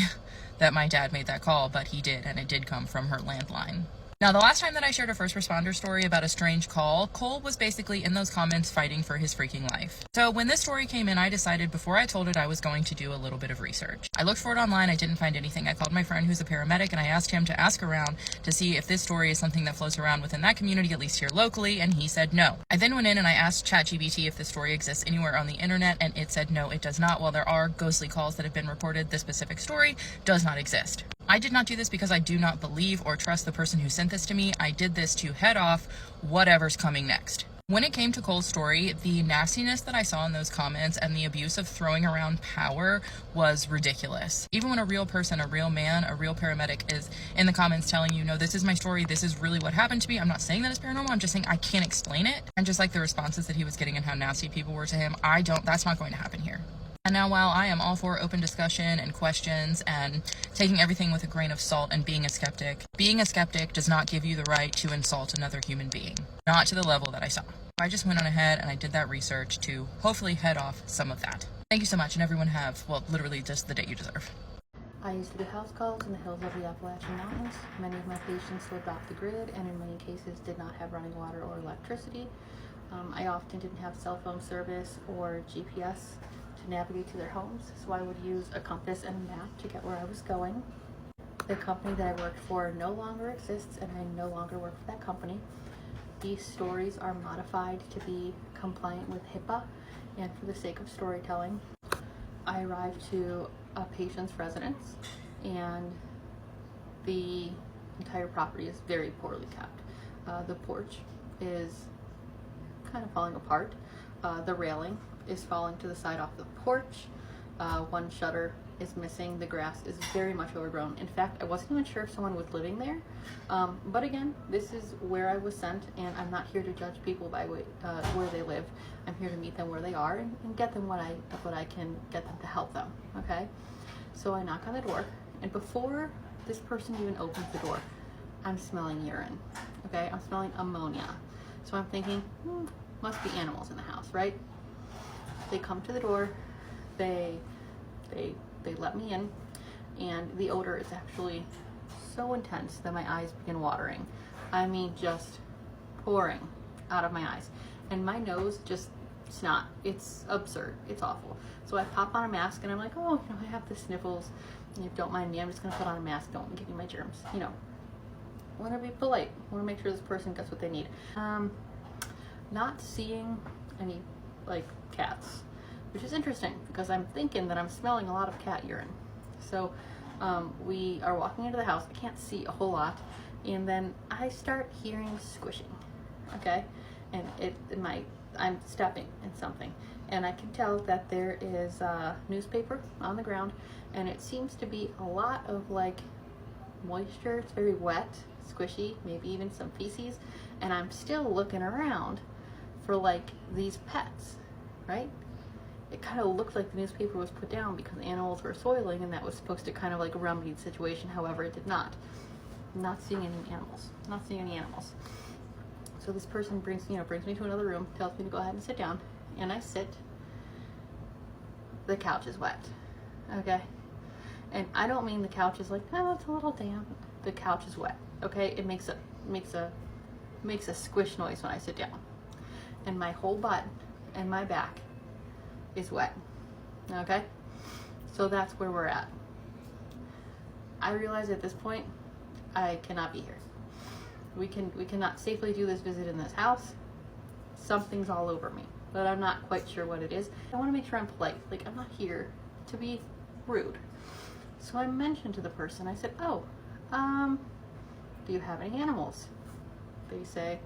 that my dad made that call, but he did, and it did come from her landline. Now, the last time that I shared a first responder story about a strange call, Cole was basically in those comments fighting for his freaking life. So when this story came in, I decided before I told it I was going to do a little bit of research. I looked for it online, I didn't find anything. I called my friend who's a paramedic and I asked him to ask around to see if this story is something that floats around within that community, at least here locally, and he said no. I then went in and I asked ChatGPT if this story exists anywhere on the internet, and it said no, it does not. While there are ghostly calls that have been reported, this specific story does not exist. I did not do this because I do not believe or trust the person who sent this to me. I did this to head off whatever's coming next. When it came to Cole's story, the nastiness that I saw in those comments and the abuse of throwing around power was ridiculous. Even when a real person, a real man, a real paramedic is in the comments telling you, no, this is my story, this is really what happened to me. I'm not saying that it's paranormal, I'm just saying I can't explain it. And just like the responses that he was getting and how nasty people were to him, that's not going to happen here. And now, while I am all for open discussion and questions and taking everything with a grain of salt and being a skeptic does not give you the right to insult another human being. Not to the level that I saw. I just went on ahead and I did that research to hopefully head off some of that. Thank you so much, and everyone have, well, literally just the day you deserve. I used to do house calls in the hills of the Appalachian Mountains. Many of my patients lived off the grid and in many cases did not have running water or electricity. I often didn't have cell phone service or GPS to navigate to their homes, so I would use a compass and a map to get where I was going. The company that I worked for no longer exists, and I no longer work for that company. These stories are modified to be compliant with HIPAA, and for the sake of storytelling, I arrived to a patient's residence, and the entire property is very poorly kept. The porch is kind of falling apart. The railing is falling to the side off the porch. One shutter is missing. The grass is very much overgrown. In fact, I wasn't even sure if someone was living there. But again, this is where I was sent, and I'm not here to judge people by where they live. I'm here to meet them where they are and get them what I can get them to help them, okay? So I knock on the door, and before this person even opens the door, I'm smelling urine, okay? I'm smelling ammonia. So I'm thinking, must be animals in the house, right? They come to the door, they let me in, and the odor is actually so intense that my eyes begin watering. I mean, just pouring out of my eyes. And my nose just snot. It's absurd. It's awful. So I pop on a mask and I'm like, oh, you know, I have the sniffles. And if you don't mind me, I'm just gonna put on a mask. Don't give me my germs. You know, I want to be polite. I want to make sure this person gets what they need. Not seeing any like cats, which is interesting because I'm thinking that I'm smelling a lot of cat urine. So we are walking into the house. I can't see a whole lot, and then I start hearing squishing. Okay, and I'm stepping in something, and I can tell that there is a newspaper on the ground, and it seems to be a lot of like moisture. It's very wet, squishy, maybe even some feces, and I'm still looking around for like these pets, right? It kind of looked like the newspaper was put down because animals were soiling, and that was supposed to kind of like remedy the situation. However, it did not. I'm not seeing any animals. Not seeing any animals. So this person brings me to another room, tells me to go ahead and sit down, and I sit. The couch is wet, okay? And I don't mean the couch is like, oh, it's a little damp. The couch is wet, okay? It makes a squish noise when I sit down, and my whole butt and my back is wet, okay? So that's where we're at. I realize at this point I cannot be here. We cannot safely do this visit in this house. Something's all over me, but I'm not quite sure what it is. I want to make sure I'm polite. Like, I'm not here to be rude. So I mentioned to the person, I said, oh, do you have any animals? They say,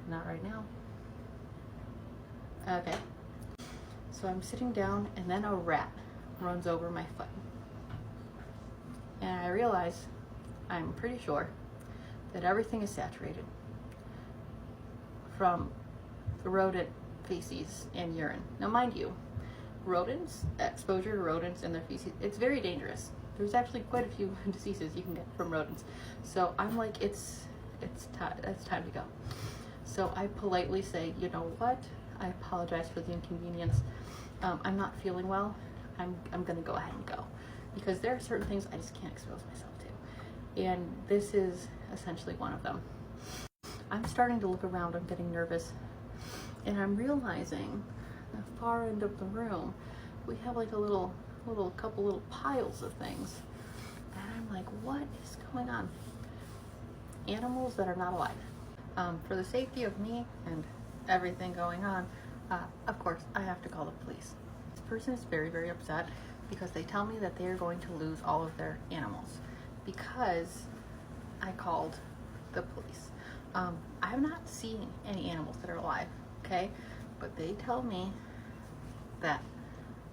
not right now. Okay. So I'm sitting down, and then a rat runs over my foot. And I realize, I'm pretty sure, that everything is saturated from the rodent feces and urine. Now, mind you, rodents, exposure to rodents and their feces, it's very dangerous. There's actually quite a few diseases you can get from rodents. So I'm like, it's time to go. So I politely say, you know what? I apologize for the inconvenience. I'm not feeling well. I'm gonna go ahead and go, because there are certain things I just can't expose myself to, and this is essentially one of them. I'm starting to look around. I'm getting nervous, and I'm realizing the far end of the room we have like a couple little piles of things, and I'm like, what is going on? Animals that are not alive. For the safety of me and everything going on, of course I have to call the police. This person is very, very upset because they tell me that they are going to lose all of their animals because I called the police. I'm not seeing any animals that are alive, okay? But they tell me that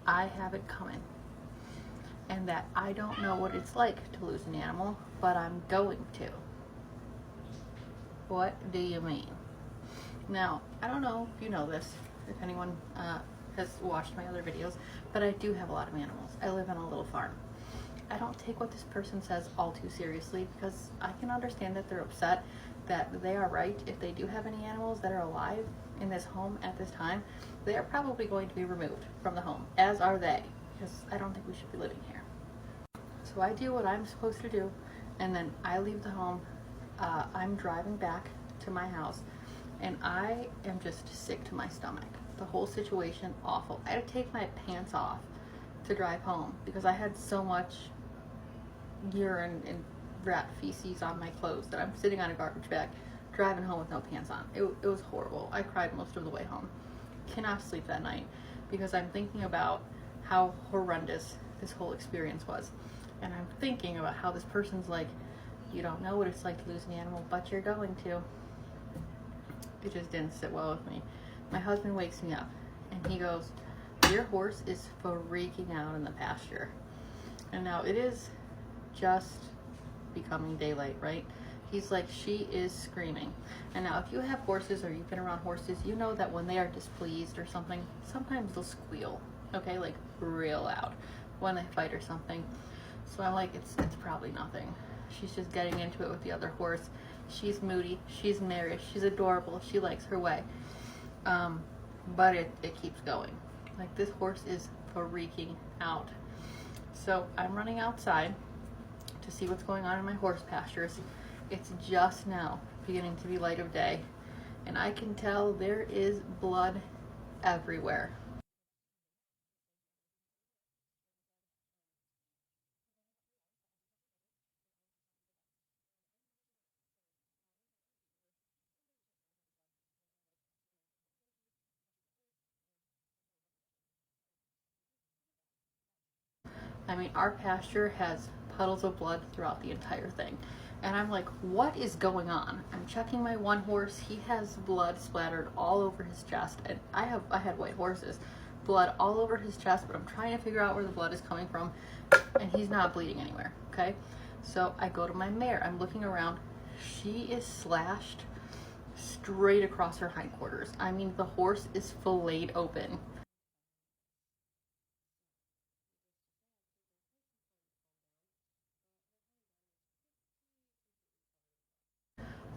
I have it coming and that I don't know what it's like to lose an animal, but I'm going to. What do you mean? Now, I don't know if you know this, if anyone has watched my other videos, but I do have a lot of animals. I live on a little farm. I don't take what this person says all too seriously, because I can understand that they're upset, that they are right. If they do have any animals that are alive in this home at this time, they are probably going to be removed from the home, as are they, because I don't think we should be living here. So I do what I'm supposed to do, and then I leave the home. I'm driving back to my house, and I am just sick to my stomach. The whole situation, awful. I had to take my pants off to drive home because I had so much urine and rat feces on my clothes that I'm sitting on a garbage bag driving home with no pants on. It was horrible. I cried most of the way home. Cannot sleep that night because I'm thinking about how horrendous this whole experience was. And I'm thinking about how this person's like, you don't know what it's like to lose an animal, but you're going to. It just didn't sit well with me. My husband wakes me up and he goes, your horse is freaking out in the pasture. And now it is just becoming daylight, right? He's like, she is screaming. And now if you have horses or you've been around horses, you know that when they are displeased or something, sometimes they'll squeal, okay, like real loud when they fight or something. So I'm like, it's probably nothing. She's just getting into it with the other horse. She's moody, she's marish, she's adorable, she likes her way. But it keeps going. Like, this horse is freaking out. So I'm running outside to see what's going on in my horse pastures. It's just now beginning to be light of day, and I can tell there is blood everywhere. I mean, our pasture has puddles of blood throughout the entire thing. And I'm like, what is going on? I'm checking my one horse. He has blood splattered all over his chest. And I had white horses. Blood all over his chest, but I'm trying to figure out where the blood is coming from. And he's not bleeding anywhere, okay? So I go to my mare. I'm looking around. She is slashed straight across her hindquarters. I mean, the horse is filleted open.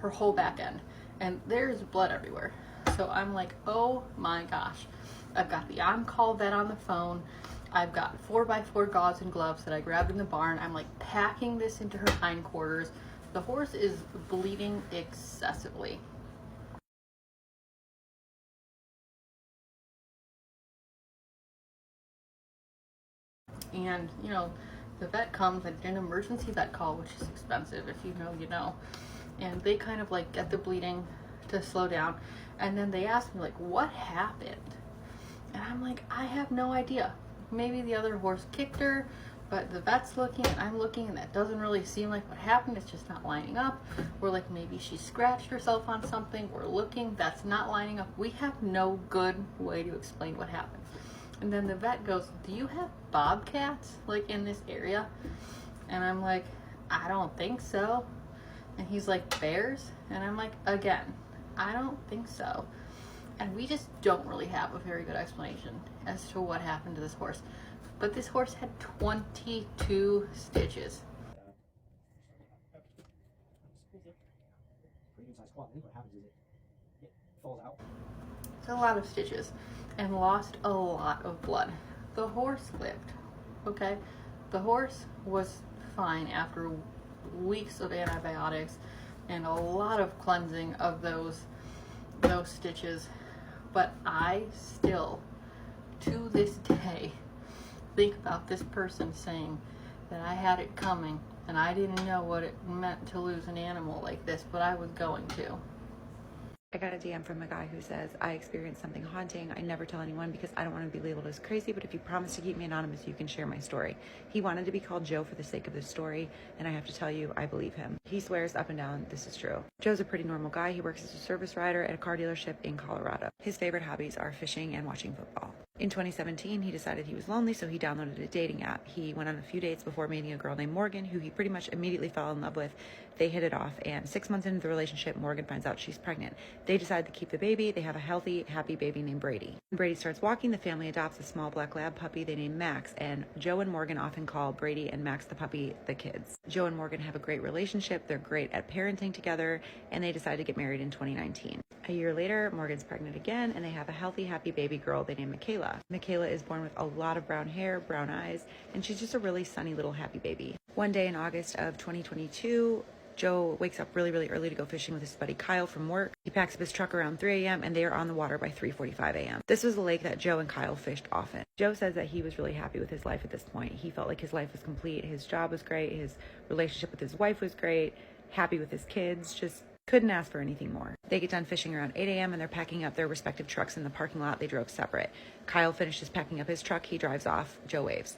Her whole back end, and there's blood everywhere. So I'm like, oh my gosh. I've got the on-call vet on the phone. I've got 4x4 gauze and gloves that I grabbed in the barn. I'm like packing this into her hindquarters. The horse is bleeding excessively. And you know, the vet comes, and an emergency vet call, which is expensive. If you know, you know. And they kind of like get the bleeding to slow down, and then they ask me like, what happened? And I'm like, I have no idea. Maybe the other horse kicked her, but the vet's looking and I'm looking, and that doesn't really seem like what happened. It's just not lining up. We're like, maybe she scratched herself on something. We're looking, that's not lining up. We have no good way to explain what happened. And then the vet goes, do you have bobcats like in this area? And I'm like, I don't think so. And he's like, bears? And I'm like, again, I don't think so. And we just don't really have a very good explanation as to what happened to this horse. But this horse had 22 stitches. It's a lot of stitches, and lost a lot of blood. The horse lived, okay? The horse was fine after weeks of antibiotics and a lot of cleansing of those stitches. But I still, to this day, think about this person saying that I had it coming and I didn't know what it meant to lose an animal like this, but I was going to. I got a DM from a guy who says, I experienced something haunting. I never tell anyone because I don't want to be labeled as crazy, but if you promise to keep me anonymous, you can share my story. He wanted to be called Joe for the sake of his story, and I have to tell you, I believe him. He swears up and down this is true. Joe's a pretty normal guy. He works as a service rider at a car dealership in Colorado. His favorite hobbies are fishing and watching football. In 2017, he decided he was lonely, so he downloaded a dating app. He went on a few dates before meeting a girl named Morgan, who he pretty much immediately fell in love with. They hit it off, and 6 months into the relationship, Morgan finds out she's pregnant. They decide to keep the baby. They have a healthy, happy baby named Brady. When Brady starts walking, the family adopts a small black lab puppy they name Max, and Joe and Morgan often call Brady and Max the puppy the kids. Joe and Morgan have a great relationship. They're great at parenting together, and they decide to get married in 2019. A year later, Morgan's pregnant again, and they have a healthy, happy baby girl they name Michaela. Michaela is born with a lot of brown hair, brown eyes, and she's just a really sunny little happy baby. One day in August of 2022, Joe wakes up really, really early to go fishing with his buddy Kyle from work. He packs up his truck around 3 a.m. and they are on the water by 3:45 a.m. This was a lake that Joe and Kyle fished often. Joe says that he was really happy with his life at this point. He felt like his life was complete. His job was great. His relationship with his wife was great. Happy with his kids. Just couldn't ask for anything more. They get done fishing around 8 a.m. and they're packing up their respective trucks in the parking lot. They drove separate. Kyle finishes packing up his truck. He drives off. Joe waves.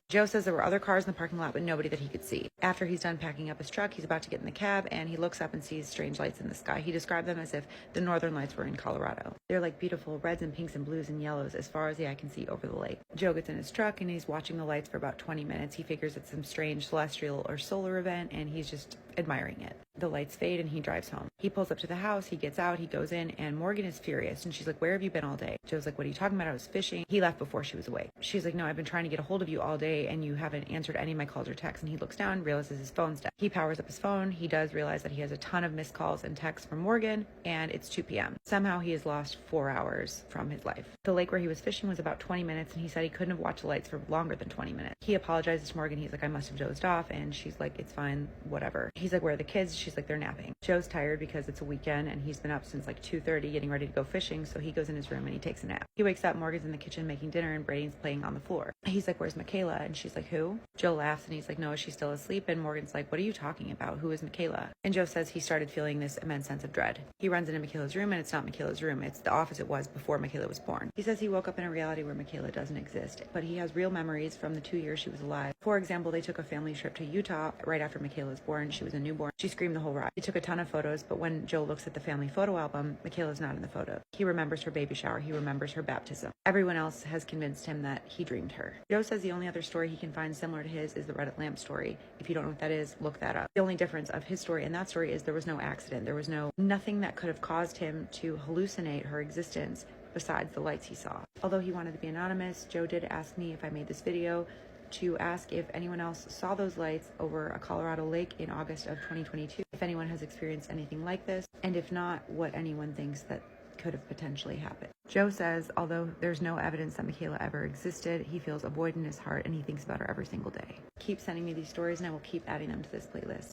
Joe says there were other cars in the parking lot, but nobody that he could see. After he's done packing up his truck, he's about to get in the cab, and he looks up and sees strange lights in the sky. He described them as if the northern lights were in Colorado. They're like beautiful reds and pinks and blues and yellows as far as the eye can see over the lake. Joe gets in his truck, and he's watching the lights for about 20 minutes. He figures it's some strange celestial or solar event, and he's just admiring it. The lights fade and he drives home. He pulls up to the house, he gets out, he goes in, and Morgan is furious, and she's like, "Where have you been all day?" Joe's like, "What are you talking about? I was fishing." He left before she was awake. She's like, "No, I've been trying to get a hold of you all day and you haven't answered any of my calls or texts." And he looks down, realizes his phone's dead. He powers up his phone. He does realize that he has a ton of missed calls and texts from Morgan, and it's 2 p.m. Somehow he has lost 4 hours from his life. The lake where he was fishing was about 20 minutes, and he said he couldn't have watched the lights for longer than 20 minutes. He apologizes to Morgan. He's like, "I must have dozed off," and she's like, "It's fine, whatever." He's like, "Where are the kids?" She's like, "They're napping." Joe's tired because it's a weekend and he's been up since like 2:30 getting ready to go fishing, so he goes in his room and he takes a nap. He wakes up, Morgan's in the kitchen making dinner, and Braden's playing on the floor. He's like, "Where's Michaela?" And she's like, "Who?" Joe laughs and he's like, "No, is she still asleep?" And Morgan's like, "What are you talking about? Who is Michaela?" And Joe says he started feeling this immense sense of dread. He runs into Michaela's room, and it's not Michaela's room. It's the office it was before Michaela was born. He says he woke up in a reality where Michaela doesn't exist, but he has real memories from the 2 years she was alive. For example, they took a family trip to Utah right after Michaela was born. She was a newborn. She screamed the whole ride. He took a ton of photos, but when Joe looks at the family photo album, Michaela's not in the photo. He remembers her baby shower. He remembers her baptism. Everyone else has convinced him that he dreamed her. Joe says the only other story he can find similar to his is the Reddit lamp story. If you don't know what that is, look that up. The only difference of his story and that story is there was no accident. There was nothing that could have caused him to hallucinate her existence besides the lights he saw. Although he wanted to be anonymous, Joe did ask me if I made this video to ask if anyone else saw those lights over a Colorado lake in August of 2022, if anyone has experienced anything like this, and if not, what anyone thinks that could have potentially happened. Joe says, although there's no evidence that Michaela ever existed, he feels a void in his heart and he thinks about her every single day. Keep sending me these stories and I will keep adding them to this playlist.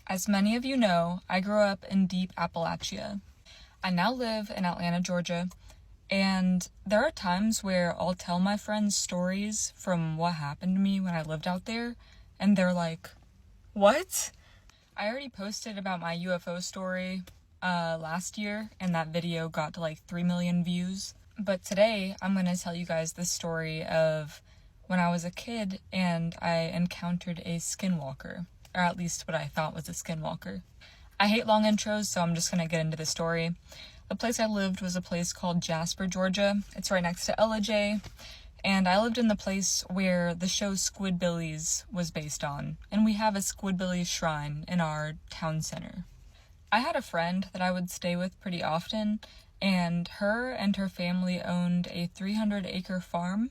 As many of you know, I grew up in deep Appalachia. I now live in Atlanta, Georgia, and there are times where I'll tell my friends stories from what happened to me when I lived out there, and they're like, "What?" I already posted about my UFO story last year, and that video got to like 3 million views. But today, I'm going to tell you guys the story of when I was a kid and I encountered a skinwalker, or at least what I thought was a skinwalker. I hate long intros, so I'm just going to get into the story. The place I lived was a place called Jasper, Georgia. It's right next to LJ, and I lived in the place where the show Squidbillies was based on, and we have a Squidbillies shrine in our town center. I had a friend that I would stay with pretty often, and her family owned a 300-acre farm,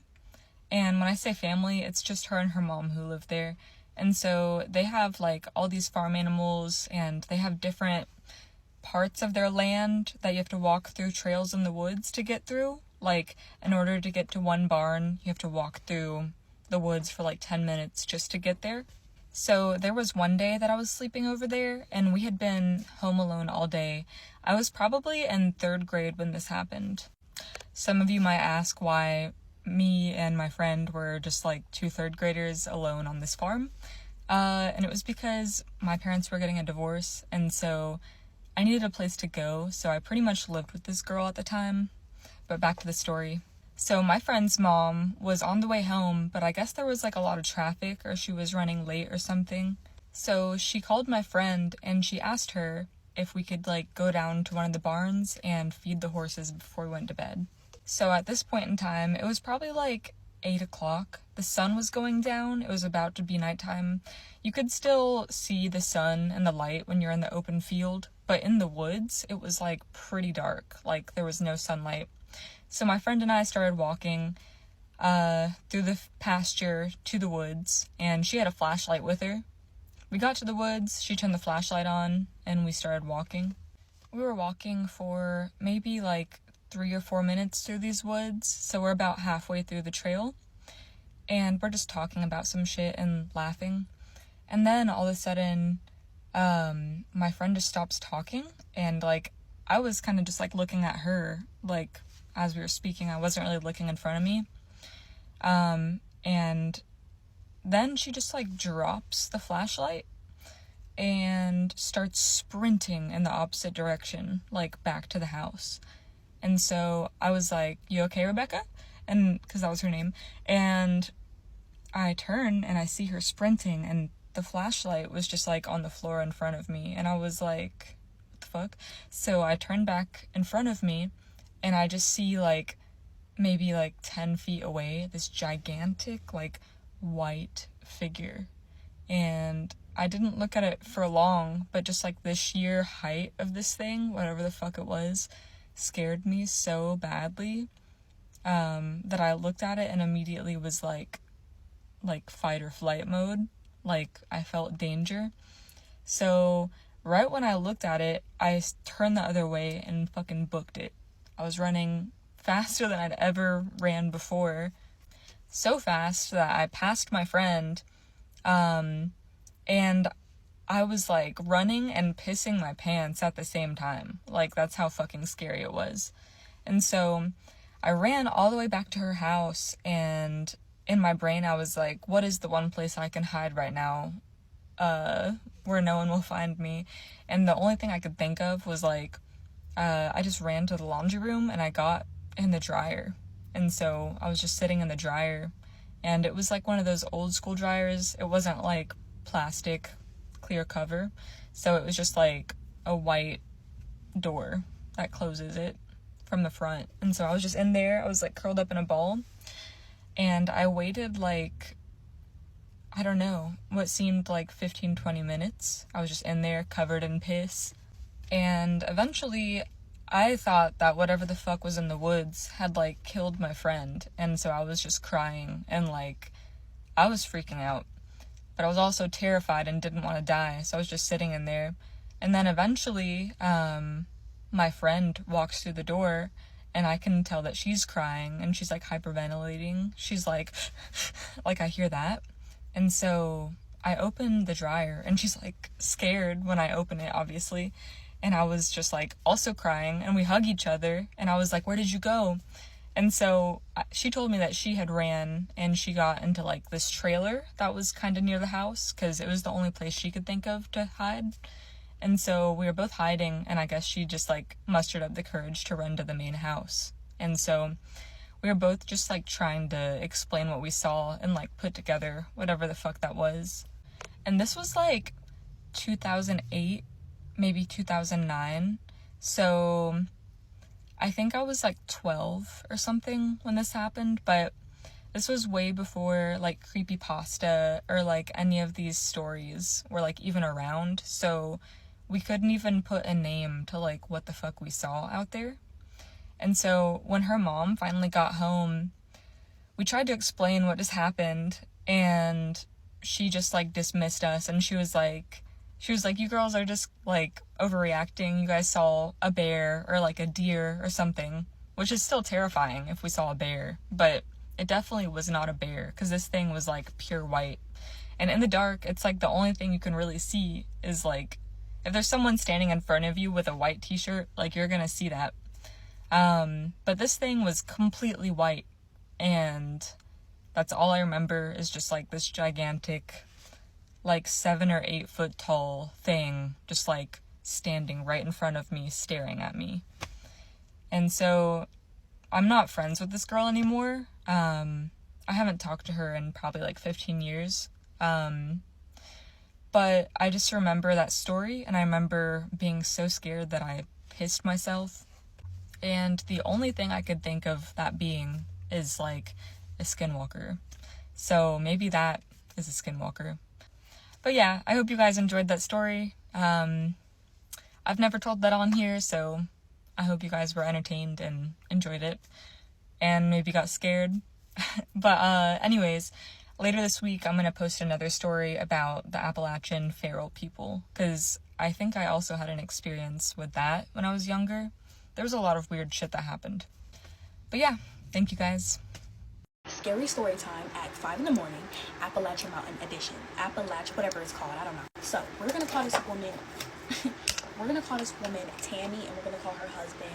and when I say family, it's just her and her mom who live there, and so they have like all these farm animals, and they have different parts of their land that you have to walk through trails in the woods to get through. Like, in order to get to one barn, you have to walk through the woods for like 10 minutes just to get there. So there was one day that I was sleeping over there, and we had been home alone all day. I was probably in 3rd grade when this happened. Some of you might ask why me and my friend were just like 2 3rd graders alone on this farm. And it was because my parents were getting a divorce, and so I needed a place to go, so I pretty much lived with this girl at the time. But back to the story. So my friend's mom was on the way home, but I guess there was like a lot of traffic, or she was running late or something. So she called my friend and she asked her if we could like go down to one of the barns and feed the horses before we went to bed. So at this point in time, it was probably like 8 o'clock. The sun was going down. It was about to be nighttime. You could still see the sun and the light when you're in the open field, but in the woods, it was like pretty dark. Like there was no sunlight. So my friend and I started walking through the pasture to the woods, and she had a flashlight with her. We got to the woods, she turned the flashlight on, and we started walking. We were walking for maybe like 3 or 4 minutes through these woods, so we're about halfway through the trail, and we're just talking about some shit and laughing. And then all of a sudden, my friend just stops talking, and like I was kind of just like looking at her, like as we were speaking. I wasn't really looking in front of me. And then she just like drops the flashlight and starts sprinting in the opposite direction, like back to the house. And so I was like, "You okay, Rebecca?" And because that was her name. And I turn and I see her sprinting, and the flashlight was just like on the floor in front of me, and I was like, what the fuck? So I turn back in front of me, and I just see like maybe like 10 feet away this gigantic like white figure. And I didn't look at it for long, but just like the sheer height of this thing, whatever the fuck it was, scared me so badly that I looked at it and immediately was like fight or flight mode. Like, I felt danger. So right when I looked at it, I turned the other way and fucking booked it. I was running faster than I'd ever ran before. So fast that I passed my friend, and I was like running and pissing my pants at the same time. Like, that's how fucking scary it was. And so I ran all the way back to her house, and in my brain I was like, what is the one place I can hide right now where no one will find me? And the only thing I could think of was like, I just ran to the laundry room and I got in the dryer. And so I was just sitting in the dryer, and it was like one of those old school dryers. It wasn't like plastic clear cover, so it was just like a white door that closes it from the front. And so I was just in there. I was like curled up in a ball, and I waited like, I don't know, what seemed like 15-20 minutes. I was just in there covered in piss, and eventually I thought that whatever the fuck was in the woods had like killed my friend. And so I was just crying, and like I was freaking out, but I was also terrified and didn't want to die. So I was just sitting in there. And then eventually my friend walks through the door, and I can tell that she's crying and she's like hyperventilating. She's like like I hear that. And so I open the dryer, and she's like scared when I open it, obviously. And I was just like also crying, and we hug each other, and I was like, where did you go? And so she told me that she had ran and she got into like this trailer that was kind of near the house, because it was the only place she could think of to hide. And so we were both hiding, and I guess she just like mustered up the courage to run to the main house. And so we were both just like trying to explain what we saw and like put together whatever the fuck that was. And this was like 2008, maybe 2009. So I think I was like 12 or something when this happened, but this was way before like creepypasta or like any of these stories were like even around. So we couldn't even put a name to like what the fuck we saw out there. And so when her mom finally got home, we tried to explain what just happened, and she just like dismissed us, and she was like, you girls are just like overreacting. You guys saw a bear or like a deer or something, which is still terrifying if we saw a bear, but it definitely was not a bear, because this thing was like pure white. And in the dark, it's like the only thing you can really see is like, if there's someone standing in front of you with a white t-shirt, like you're gonna see that. But this thing was completely white, and that's all I remember is just like this gigantic, like 7 or 8 foot tall thing just like standing right in front of me, staring at me. And so I'm not friends with this girl anymore. I haven't talked to her in probably like 15 years. But I just remember that story, and I remember being so scared that I pissed myself. And the only thing I could think of that being is like a skinwalker. So maybe that is a skinwalker. But yeah, I hope you guys enjoyed that story. I've never told that on here, so I hope you guys were entertained and enjoyed it, and maybe got scared. But anyways, later this week I'm gonna post another story about the Appalachian feral people, because I think I also had an experience with that when I was younger. There was a lot of weird shit that happened. But yeah, thank you guys. Scary story time at 5 in the morning, Appalachian Mountain edition. Whatever it's called, I don't know. So we're gonna call this woman Tammy, and we're gonna call her husband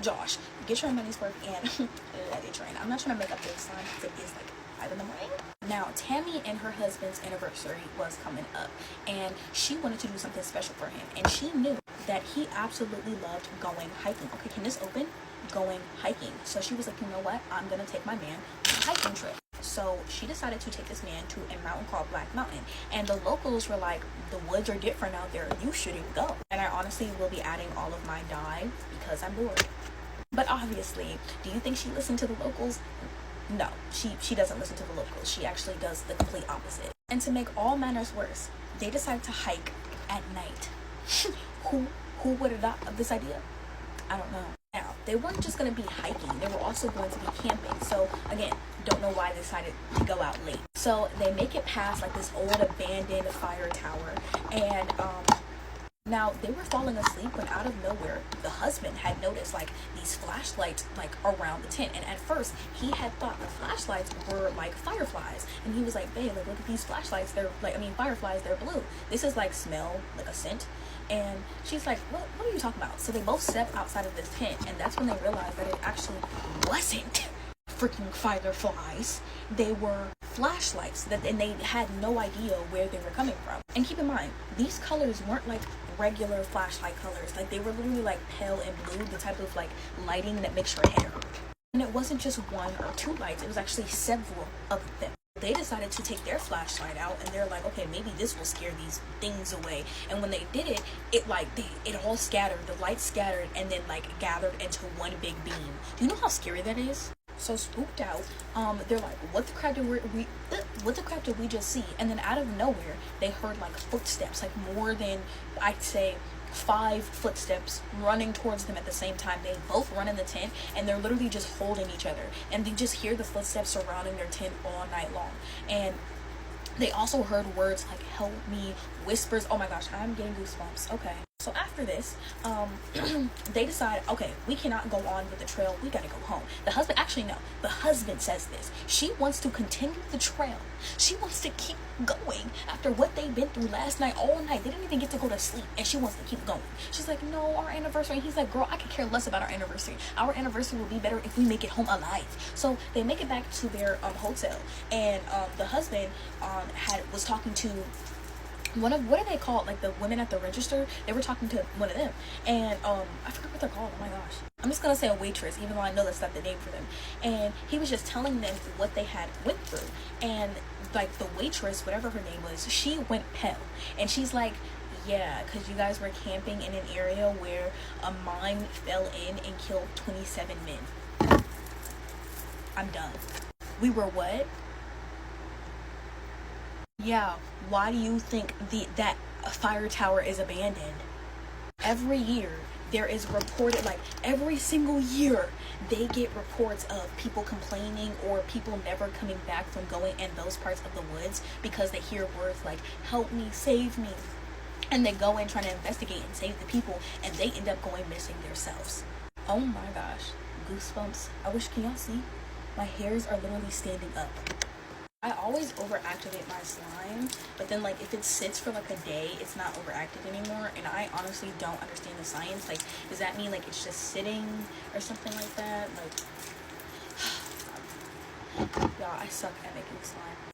Josh. Get your money's worth and let it drain. I'm not trying to make up this time because it is like 5 in the morning. Now, Tammy and her husband's anniversary was coming up, and she wanted to do something special for him, and she knew that he absolutely loved going hiking. Okay, can this open? Going hiking. So she was like, you know what? I'm gonna take my man on a hiking trip. So she decided to take this man to a mountain called Black Mountain. And the locals were like, the woods are different out there. You shouldn't go. And I honestly will be adding all of my die because I'm bored. But obviously, do you think she listened to the locals? No, she doesn't listen to the locals. She actually does the complete opposite. And to make all matters worse, they decided to hike at night. Who would have thought of this idea? I don't know. Now, they weren't just going to be hiking. They were also going to be camping. So, again, don't know why they decided to go out late. So, they make it past, like, this old abandoned fire tower. And, now, they were falling asleep when out of nowhere, the husband had noticed, like, these flashlights, like, around the tent. And at first, he had thought the flashlights were, like, fireflies. And he was like, babe, like, look at these flashlights. They're, like, fireflies, they're blue. This is, like, smell, like, a scent. And she's like, what are you talking about? So they both step outside of this tent. And that's when they realized that it actually wasn't freaking fireflies. They were flashlights, and they had no idea where they were coming from. And keep in mind, these colors weren't like regular flashlight colors. Like, they were literally like pale and blue, the type of like lighting that makes your head hurt. And it wasn't just one or two lights, it was actually several of them. They decided to take their flashlight out, and they're like, okay, maybe this will scare these things away. And when they did it, it all scattered. The lights scattered and then like gathered into one big beam. Do you know how scary that is? So spooked out, they're like, what the crap did we just see? And then out of nowhere, they heard like footsteps, like more than, I'd say, 5 footsteps running towards them at the same time. They both run in the tent, and they're literally just holding each other, and they just hear the footsteps surrounding their tent all night long. And they also heard words like help me, whispers. Oh my gosh, I'm getting goosebumps. Okay, so after this, they decide, okay, we cannot go on with the trail, we gotta go home. The husband says this. She wants to continue the trail. She wants to keep going after what they've been through last night, all night. They didn't even get to go to sleep, and she wants to keep going. She's like, no, our anniversary. And he's like, girl, I could care less about our anniversary. Our anniversary will be better if we make it home alive. So they make it back to their hotel, and the husband was talking to what are they called, like the women at the register. They were talking to one of them, and I forgot what they're called. Oh my gosh, I'm just gonna say a waitress, even though I know that's not the name for them. And he was just telling them what they had went through, and like the waitress, whatever her name was, she went pale, and she's like, yeah, because you guys were camping in an area where a mine fell in and killed 27 men. I'm done. We were what? Yeah, why do you think that fire tower is abandoned? Every year there is reported, like every single year, they get reports of people complaining or people never coming back from going in those parts of the woods because they hear words like help me, save me, and they go in trying to investigate and save the people, and they end up going missing themselves. Oh my gosh, goosebumps. I wish, can y'all see? My hairs are literally standing up. I always overactivate my slime, but then like if it sits for like a day, it's not overactive anymore, and I honestly don't understand the science. Like, does that mean like it's just sitting or something like that? Like, y'all, I suck at making slime.